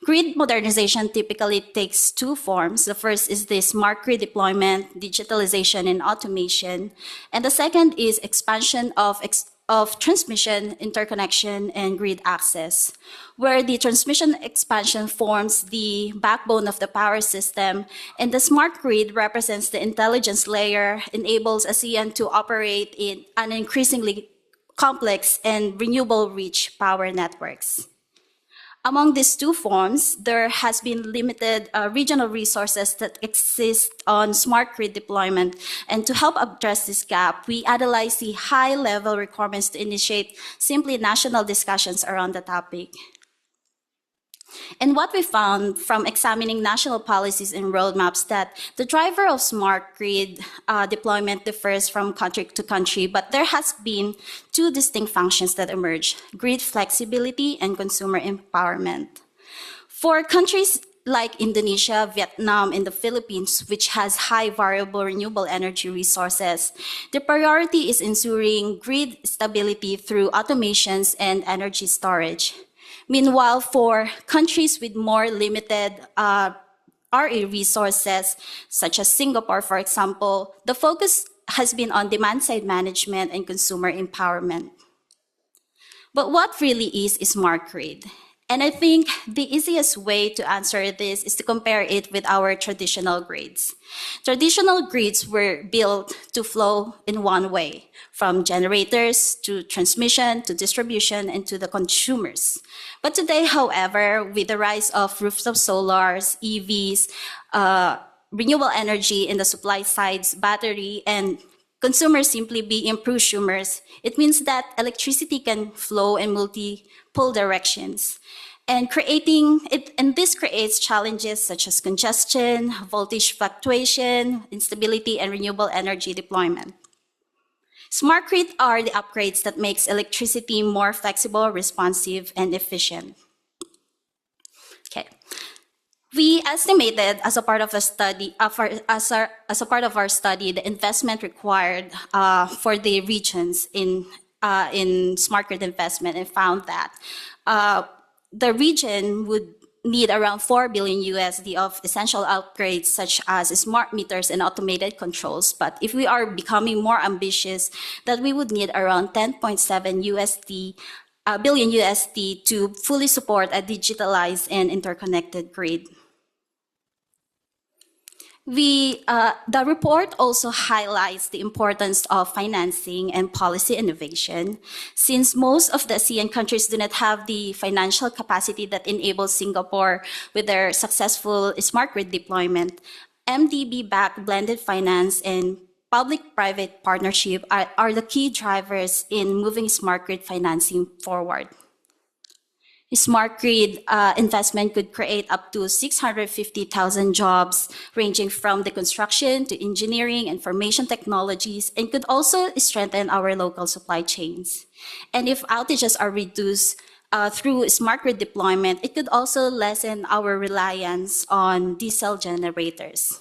Grid modernization typically takes two forms. The first is the smart grid deployment, digitalization, and automation. And the second is expansion of transmission, interconnection, and grid access, where the transmission expansion forms the backbone of the power system, and the smart grid represents the intelligence layer, enables ASEAN to operate in an increasingly complex and renewable-rich power networks. Among these two forms, there has been limited regional resources that exist on smart grid deployment. And to help address this gap, we analyze the high-level requirements to initiate simply national discussions around the topic. And what we found from examining national policies and roadmaps that the driver of smart grid deployment differs from country to country, but there has been two distinct functions that emerge: grid flexibility and consumer empowerment. For countries like Indonesia, Vietnam, and the Philippines, which has high variable renewable energy resources, the priority is ensuring grid stability through automations and energy storage. Meanwhile, for countries with more limited RE resources, such as Singapore, for example, the focus has been on demand-side management and consumer empowerment. But what really is smart grid? And I think the easiest way to answer this is to compare it with our traditional grids. Traditional grids were built to flow in one way, from generators to transmission to distribution and to the consumers. But today, however, with the rise of rooftop solars, EVs, renewable energy in the supply sides, battery, and consumers simply being prosumers, it means that electricity can flow in multiple directions. And this creates challenges such as congestion, voltage fluctuation, instability, and renewable energy deployment. Smart grid are the upgrades that makes electricity more flexible, responsive, and efficient. Okay. We estimated as a part of a study, as a part of our study, the investment required for the regions in smart grid investment, and found that the region would need around $4 billion USD of essential upgrades such as smart meters and automated controls. But if we are becoming more ambitious, that we would need around 10.7 billion USD to fully support a digitalized and interconnected grid. The report also highlights the importance of financing and policy innovation, since most of the ASEAN countries do not have the financial capacity that enables Singapore with their successful smart grid deployment. MDB-backed blended finance and public-private partnership are the key drivers in moving smart grid financing forward. Smart grid investment could create up to 650,000 jobs, ranging from the construction to engineering, information technologies, and could also strengthen our local supply chains. And if outages are reduced through smart grid deployment, it could also lessen our reliance on diesel generators.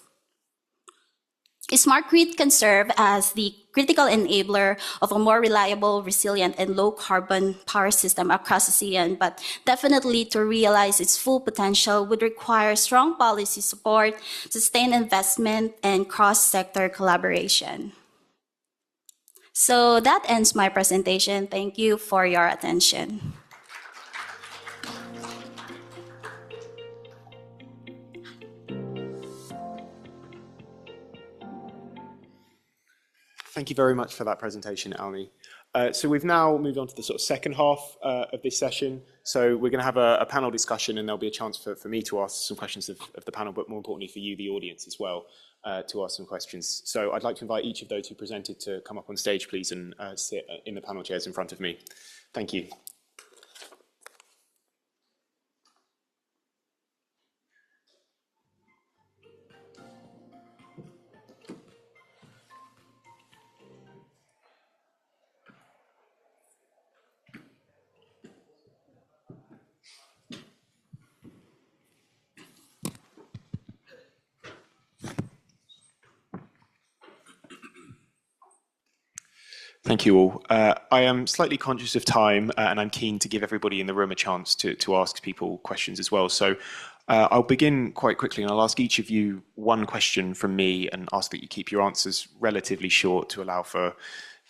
Smart grid can serve as the critical enabler of a more reliable, resilient, and low-carbon power system across ASEAN, but definitely to realize its full potential would require strong policy support, sustained investment, and cross-sector collaboration. So that ends my presentation. Thank you for your attention. Thank you very much for that presentation, Alni. So we've now moved on to the sort of second half of this session. So we're going to have a panel discussion, and there'll be a chance for me to ask some questions of the panel, but more importantly for you, the audience, as well, to ask some questions. So I'd like to invite each of those who presented to come up on stage, please, and sit in the panel chairs in front of me. Thank you. Thank you all. I am slightly conscious of time, and I'm keen to give everybody in the room a chance to ask people questions as well. So I'll begin quite quickly, and I'll ask each of you one question from me and ask that you keep your answers relatively short to allow for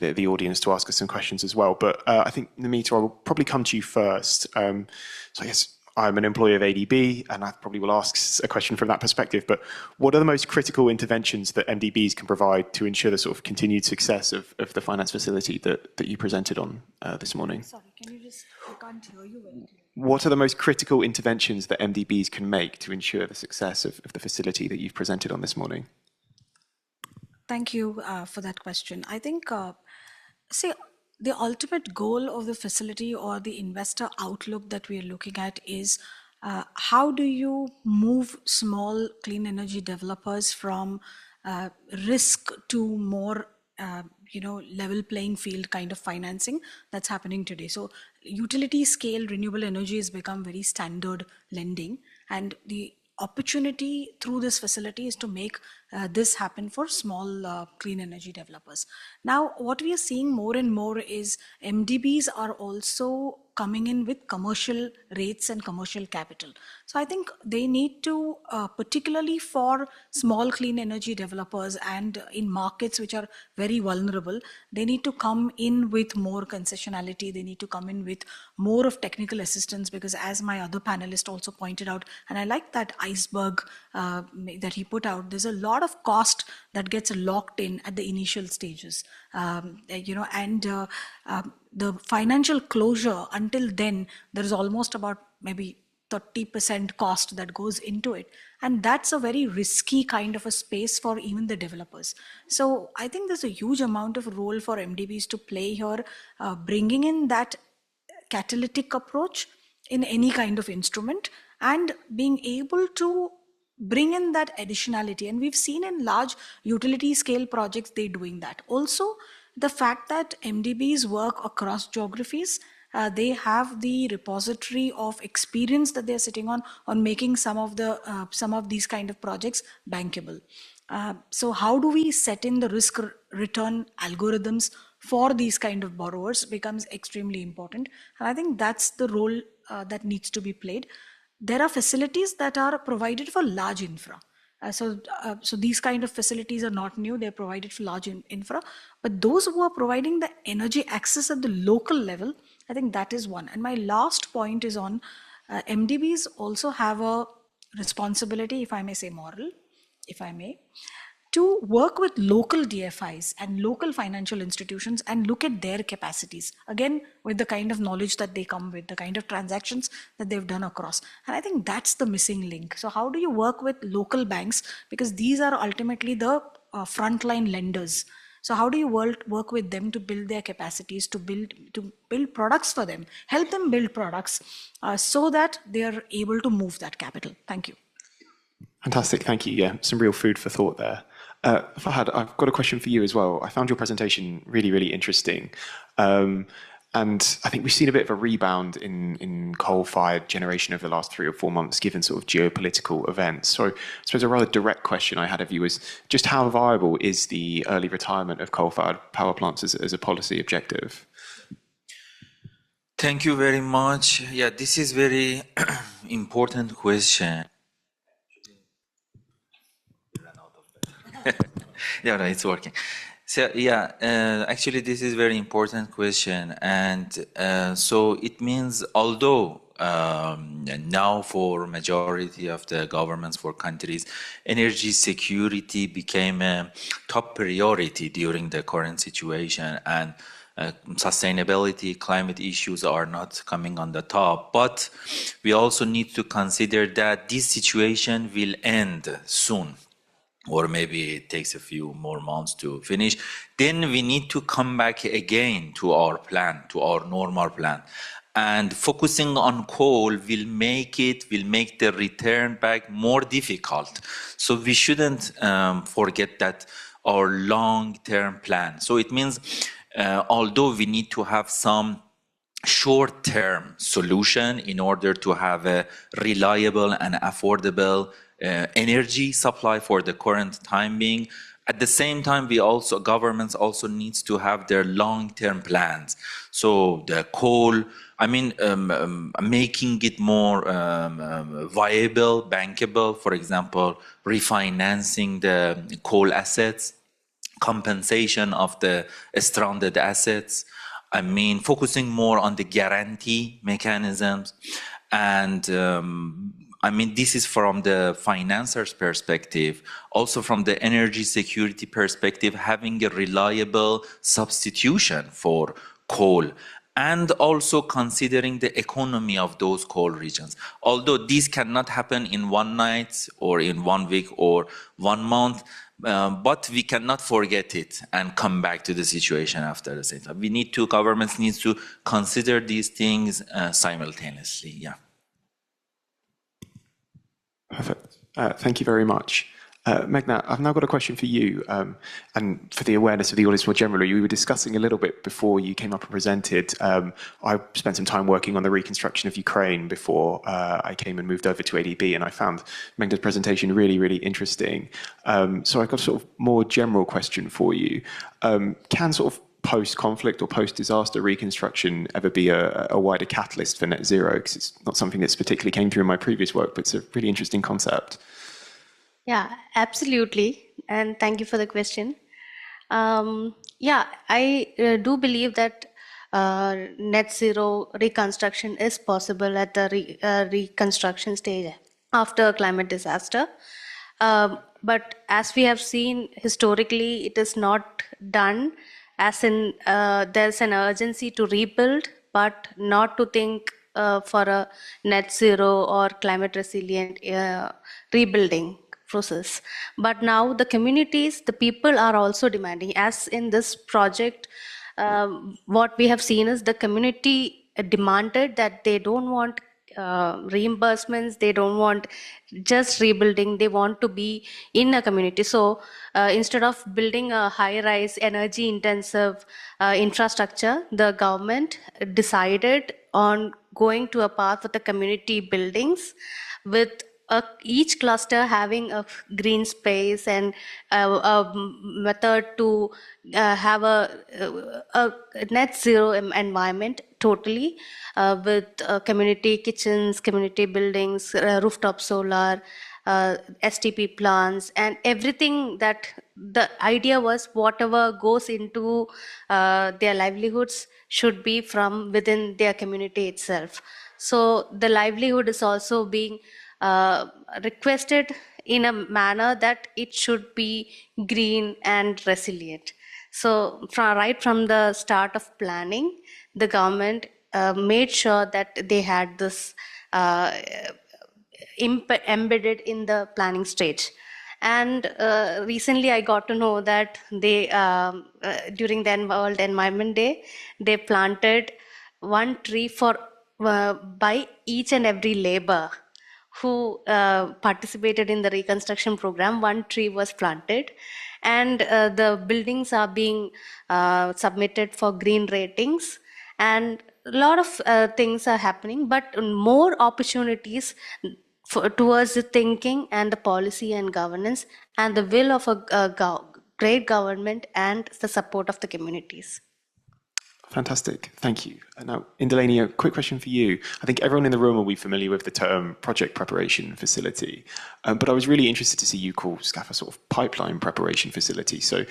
the audience to ask us some questions as well. But I think, Namita, I will probably come to you first. So I guess I'm an employee of ADB, and I probably will ask a question from that perspective, but what are the most critical interventions that MDBs can provide to ensure the sort of continued success of the finance facility that you presented on this morning? Sorry, can you just, I can't hear you very clearly. What are the most critical interventions that MDBs can make to ensure the success of the facility that you've presented on this morning? Thank you for that question. I think, see, the ultimate goal of the facility or the investor outlook that we are looking at is how do you move small clean energy developers from risk to more level playing field kind of financing that's happening today? So utility scale renewable energy has become very standard lending, and the opportunity through this facility is to make this happen for small clean energy developers. Now, what we are seeing more and more is MDBs are also coming in with commercial rates and commercial capital. So I think they need to, particularly for small clean energy developers and in markets which are very vulnerable, they need to come in with more concessionality. They need to come in with more of technical assistance, because as my other panelist also pointed out, and I like that iceberg that he put out, there's a lot of cost that gets locked in at the initial stages. The financial closure, until then, there is almost about maybe 30% cost that goes into it. And that's a very risky kind of a space for even the developers. So I think there's a huge amount of role for MDBs to play here, bringing in that catalytic approach in any kind of instrument and being able to bring in that additionality. And we've seen in large utility scale projects, they doing that. Also, the fact that MDBs work across geographies, they have the repository of experience that they're sitting on making some of these kind of projects bankable. So how do we set in the risk return algorithms for these kind of borrowers becomes extremely important. And I think that's the role that needs to be played. There are facilities that are provided for large infra. So these kind of facilities are not new. They're provided for large infra. But those who are providing the energy access at the local level, I think that is one. And my last point is on MDBs also have a responsibility, if I may say moral, if I may, to work with local DFIs and local financial institutions and look at their capacities, again, with the kind of knowledge that they come with, the kind of transactions that they've done across. And I think that's the missing link. So how do you work with local banks? Because these are ultimately the frontline lenders. So how do you work with them to build their capacities, to build products for them, help them build products so that they are able to move that capital? Thank you. Fantastic, thank you. Yeah, some real food for thought there. Fahad, I've got a question for you as well. I found your presentation really, really interesting. And I think we've seen a bit of a rebound in coal-fired generation over the last 3 or 4 months, given sort of geopolitical events. So I suppose a rather direct question I had of you is just how viable is the early retirement of coal-fired power plants as a policy objective? Thank you very much. Yeah, this is very important question. Yeah, no, it's working. So yeah, actually this is very important question, and so it means although now for majority of the governments for countries, energy security became a top priority during the current situation, and sustainability, climate issues are not coming on the top, but we also need to consider that this situation will end soon, or maybe it takes a few more months to finish. Then we need to come back again to our plan, to our normal plan. And focusing on coal will make the return back more difficult. So we shouldn't forget that our long-term plan. So it means, although we need to have some short-term solution in order to have a reliable and affordable energy supply for the current time being. At the same time, governments also needs to have their long-term plans. So the coal, making it more viable, bankable, for example, refinancing the coal assets, compensation of the stranded assets, focusing more on the guarantee mechanisms. And this is from the financier's perspective. Also from the energy security perspective, having a reliable substitution for coal, and also considering the economy of those coal regions. Although this cannot happen in one night or in 1 week or 1 month, but we cannot forget it and come back to the situation after the same time. Governments need to consider these things simultaneously, yeah. Perfect. Thank you very much. Meghna, I've now got a question for you, and for the awareness of the audience more generally. We were discussing a little bit before you came up and presented. I spent some time working on the reconstruction of Ukraine before I came and moved over to ADB, and I found Meghna's presentation really, really interesting. So I've got a sort of more general question for you. Can sort of post-conflict or post-disaster reconstruction ever be a wider catalyst for net zero? Because it's not something that's particularly came through in my previous work, but it's a really interesting concept. Yeah, absolutely. And thank you for the question. Yeah, I do believe that net zero reconstruction is possible at the reconstruction stage after climate disaster. But as we have seen historically, it is not done as in there's an urgency to rebuild, but not to think for a net zero or climate resilient rebuilding process. But now the communities, the people are also demanding, as in this project, what we have seen is the community demanded that they don't want reimbursements, they don't want just rebuilding, they want to be in a community. So instead of building a high rise energy intensive infrastructure, the government decided on going to a path with the community buildings with each cluster having a green space and a method to have a net zero environment totally with community kitchens, community buildings, rooftop solar, STP plants, and everything. That the idea was whatever goes into their livelihoods should be from within their community itself. So the livelihood is also being requested in a manner that it should be green and resilient. So right from the start of planning, the government made sure that they had this embedded in the planning stage. And recently I got to know that they, during the World Environment Day, they planted one tree for by each and every labor who participated in the reconstruction program. One tree was planted, and the buildings are being submitted for green ratings, and a lot of things are happening, but more opportunities towards the thinking and the policy and governance and the will of a great government and the support of the communities. Fantastic, thank you. And now, Indaleni, a quick question for you. I think everyone in the room will be familiar with the term project preparation facility, but I was really interested to see you call SCAF a sort of pipeline preparation facility. So I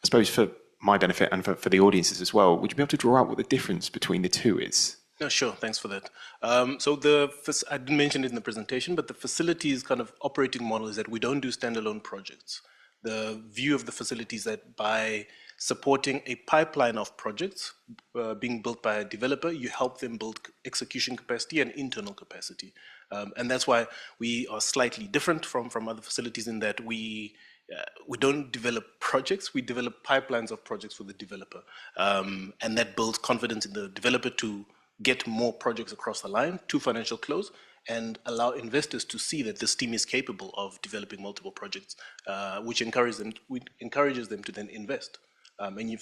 suppose for my benefit and for the audiences as well, would you be able to draw out what the difference between the two is? No, sure. Thanks for that. So I didn't mention it in the presentation, but the facility's kind of operating model is that we don't do standalone projects. The view of the facility is that by supporting a pipeline of projects being built by a developer, you help them build execution capacity and internal capacity. And that's why we are slightly different from other facilities in that we don't develop projects, we develop pipelines of projects for the developer. And that builds confidence in the developer to get more projects across the line to financial close and allow investors to see that this team is capable of developing multiple projects, which encourages them to then invest. And you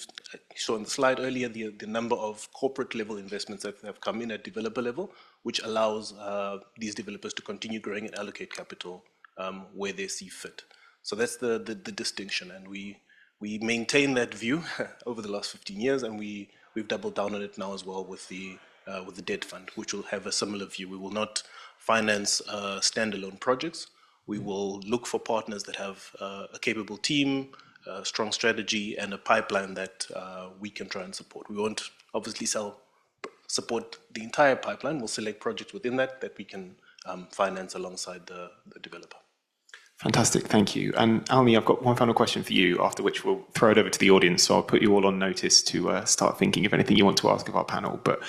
saw on the slide earlier the number of corporate level investments that have come in at developer level, which allows these developers to continue growing and allocate capital where they see fit. So that's the distinction, and we maintain that view over the last 15 years, and we've doubled down on it now as well with the debt fund, which will have a similar view. We will not finance standalone projects. We will look for partners that have a capable team, a strong strategy, and a pipeline that we can try and support. We won't obviously support the entire pipeline. We'll select projects within that we can finance alongside the developer. Fantastic, thank you. And Almi, I've got one final question for you, after which we'll throw it over to the audience. So I'll put you all on notice to start thinking of anything you want to ask of our panel. But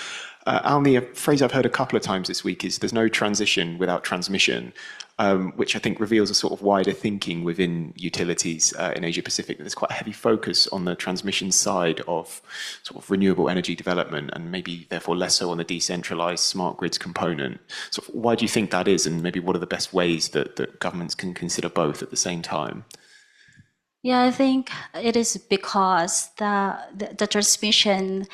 Alni, a phrase I've heard a couple of times this week is there's no transition without transmission, which I think reveals a sort of wider thinking within utilities in Asia Pacific. There's quite a heavy focus on the transmission side of sort of renewable energy development and maybe therefore less so on the decentralized smart grids component. So why do you think that is, and maybe what are the best ways that governments can consider both at the same time? Yeah, I think it is because the transmission,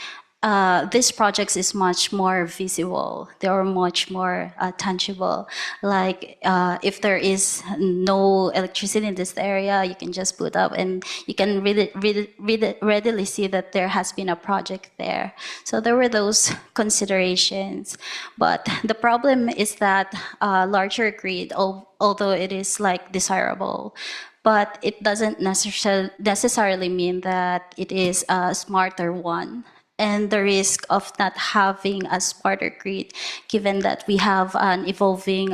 these projects is much more visible. They are much more tangible. Like if there is no electricity in this area, you can just put up and you can readily see that there has been a project there. So there were those considerations. But the problem is that larger grid, although it is like desirable, but it doesn't necessarily mean that it is a smarter one. And the risk of not having a smarter grid, given that we have an evolving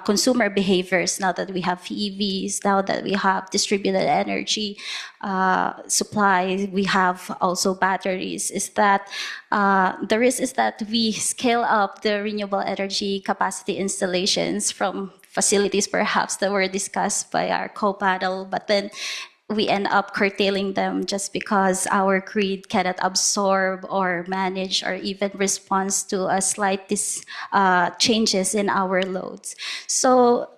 consumer behaviors now that we have EVs, now that we have distributed energy supply, we have also batteries, is that the risk is that we scale up the renewable energy capacity installations from facilities perhaps that were discussed by our co-panel, but then we end up curtailing them just because our grid cannot absorb or manage or even respond to a slight changes in our loads. So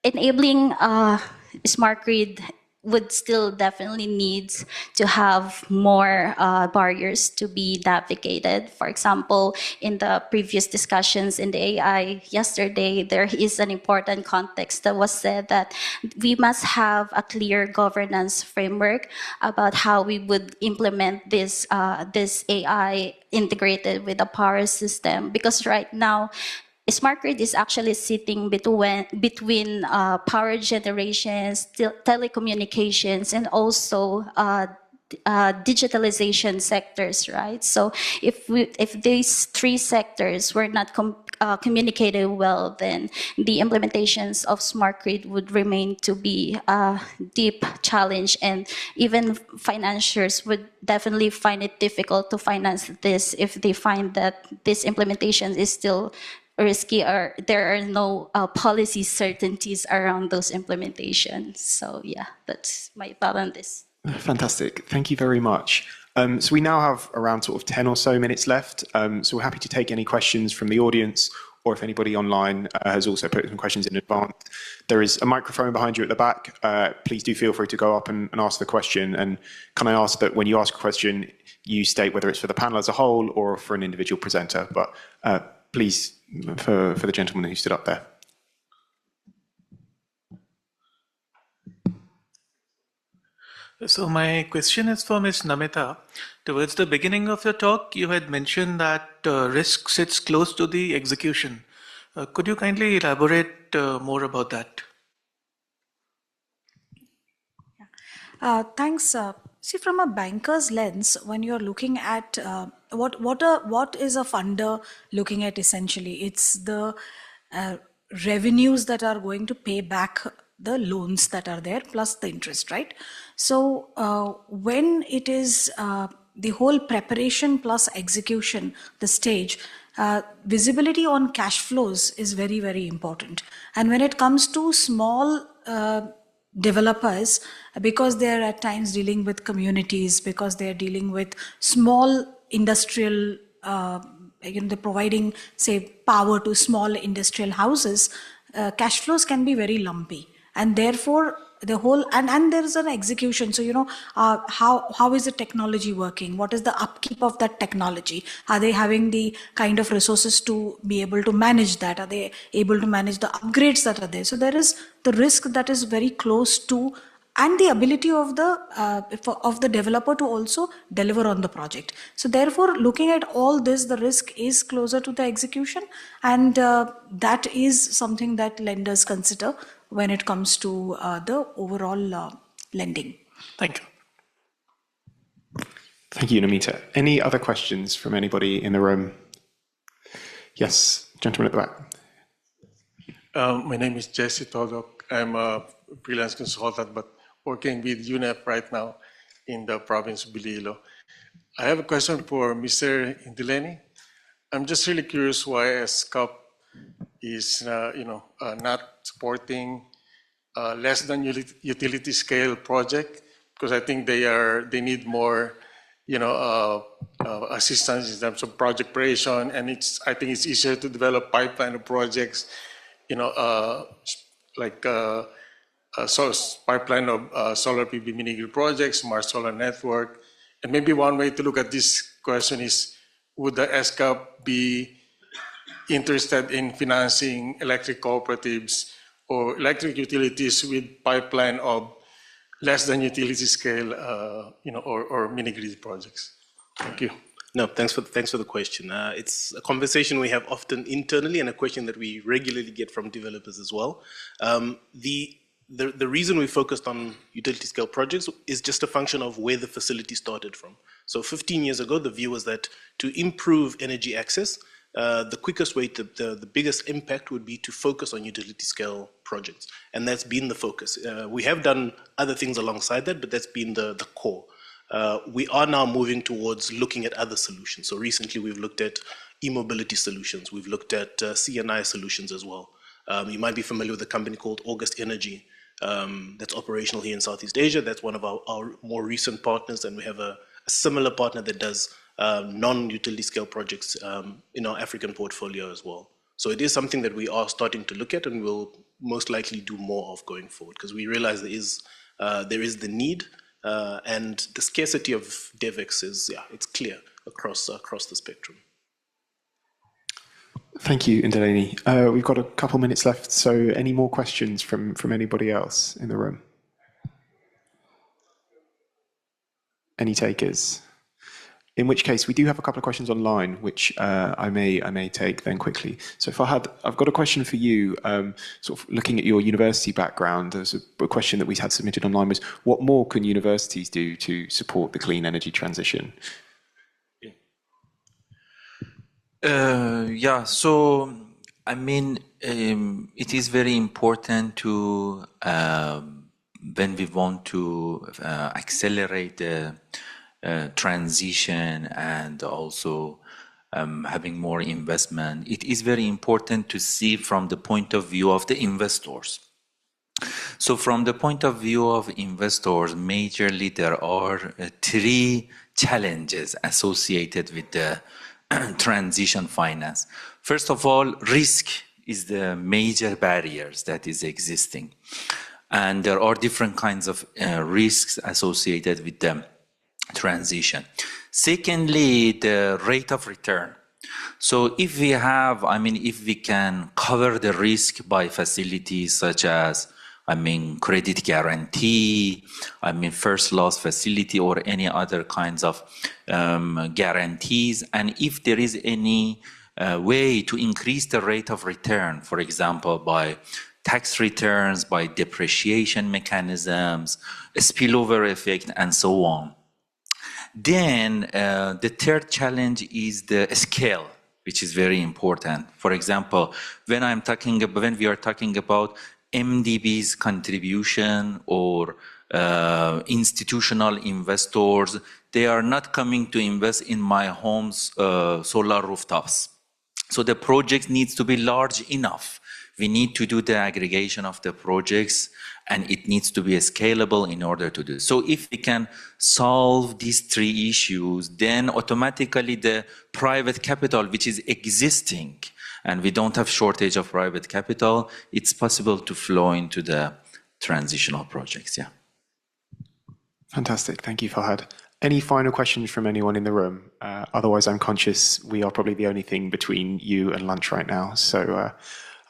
enabling smart grid would still definitely need to have more barriers to be navigated. For example, in the previous discussions in the AI yesterday, there is an important context that was said that we must have a clear governance framework about how we would implement this AI integrated with the power system. Because right now, smart grid is actually sitting between power generations, telecommunications, and also digitalization sectors, right? So if these three sectors were not communicated well, then the implementations of smart grid would remain to be a deep challenge, and even financiers would definitely find it difficult to finance this if they find that this implementation is still risky or there are no policy certainties around those implementations. So yeah, that's my thought on this. Fantastic. Thank you very much. So we now have around sort of 10 or so minutes left. So we're happy to take any questions from the audience, or if anybody online has also put some questions in advance. There is a microphone behind you at the back. Please do feel free to go up and ask the question. And can I ask that when you ask a question, you state whether it's for the panel as a whole or for an individual presenter. But please, for the gentleman who stood up there. So my question is for Ms. Namita. Towards the beginning of your talk, you had mentioned that risk sits close to the execution. Could you kindly elaborate more about that? Thanks. See, from a banker's lens, when you're looking at what is a funder looking at essentially, it's the revenues that are going to pay back the loans that are there plus the interest, right? So when it is the whole preparation plus execution, the stage, visibility on cash flows is very, very important. And when it comes to small developers, because they're at times dealing with communities, because they're dealing with small industrial, they're providing, say, power to small industrial houses, cash flows can be very lumpy. And therefore, the whole, and there is an execution. So, how is the technology working? What is the upkeep of that technology? Are they having the kind of resources to be able to manage that? Are they able to manage the upgrades that are there? So there is the risk that is very close to, and the ability of the developer to also deliver on the project. So therefore, looking at all this, the risk is closer to the execution, and that is something that lenders consider when it comes to the overall lending. Thank you. Thank you, Namita. Any other questions from anybody in the room? Yes, gentleman at the back. My name is Jesse Todok. I'm a freelance consultant, but working with UNEP right now in the province of Iloilo. I have a question for Mr. Indileni. I'm just really curious why ESCAP is, not supporting less than utility scale project, because I think they need more, assistance in terms of project creation, and I think it's easier to develop pipeline of projects, like pipeline of solar PV mini grid projects, smart solar network, and maybe one way to look at this question is, would the ESCAP be interested in financing electric cooperatives or electric utilities with pipeline of less than utility scale, or mini grid projects? Thank you. No, thanks for the question. It's a conversation we have often internally and a question that we regularly get from developers as well. The reason we focused on utility scale projects is just a function of where the facility started from. So 15 years ago, the view was that to improve energy access, the quickest way to the biggest impact would be to focus on utility scale projects. And that's been the focus. We have done other things alongside that, but that's been the core. We are now moving towards looking at other solutions. So recently we've looked at e-mobility solutions. We've looked at CNI solutions as well. You might be familiar with a company called August Energy that's operational here in Southeast Asia. That's one of our more recent partners, and we have a similar partner that does non-utility scale projects in our African portfolio as well. So it is something that we are starting to look at and will most likely do more of going forward, because we realize there is the need and the scarcity of DevEx it's clear across the spectrum. Thank you, Ndaleni. We've got a couple minutes left, so any more questions from anybody else in the room? Any takers? In which case, we do have a couple of questions online, which I may take then quickly. So Fahad, I've got a question for you. Sort of looking at your university background, there's a question that we had submitted online was, what more can universities do to support the clean energy transition? So I mean, it is very important to, when we want to accelerate the transition and also having more investment, it is very important to see from the point of view of the investors. So from the point of view of investors, majorly there are three challenges associated with the transition finance. First of all, risk is the major barriers that is existing. And there are different kinds of risks associated with the transition. Secondly, the rate of return. So if we have, if we can cover the risk by facilities such as, credit guarantee, first loss facility or any other kinds of guarantees. And if there is any way to increase the rate of return, for example, by tax returns, by depreciation mechanisms, spillover effect, and so on. Then the third challenge is the scale, which is very important. For example, when we are talking about MDB's contribution or institutional investors, they are not coming to invest in my home's solar rooftops. So the project needs to be large enough. We need to do the aggregation of the projects, and it needs to be scalable in order to do. So if we can solve these three issues, then automatically the private capital, which is existing, and we don't have shortage of private capital, it's possible to flow into the transitional projects, yeah. Fantastic, thank you, Fahad. Any final questions from anyone in the room? Otherwise, I'm conscious we are probably the only thing between you and lunch right now. So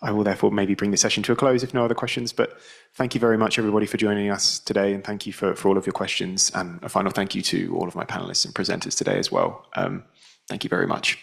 I will therefore maybe bring the session to a close if no other questions. But thank you very much, everybody, for joining us today. And thank you for all of your questions. And a final thank you to all of my panelists and presenters today as well. Thank you very much.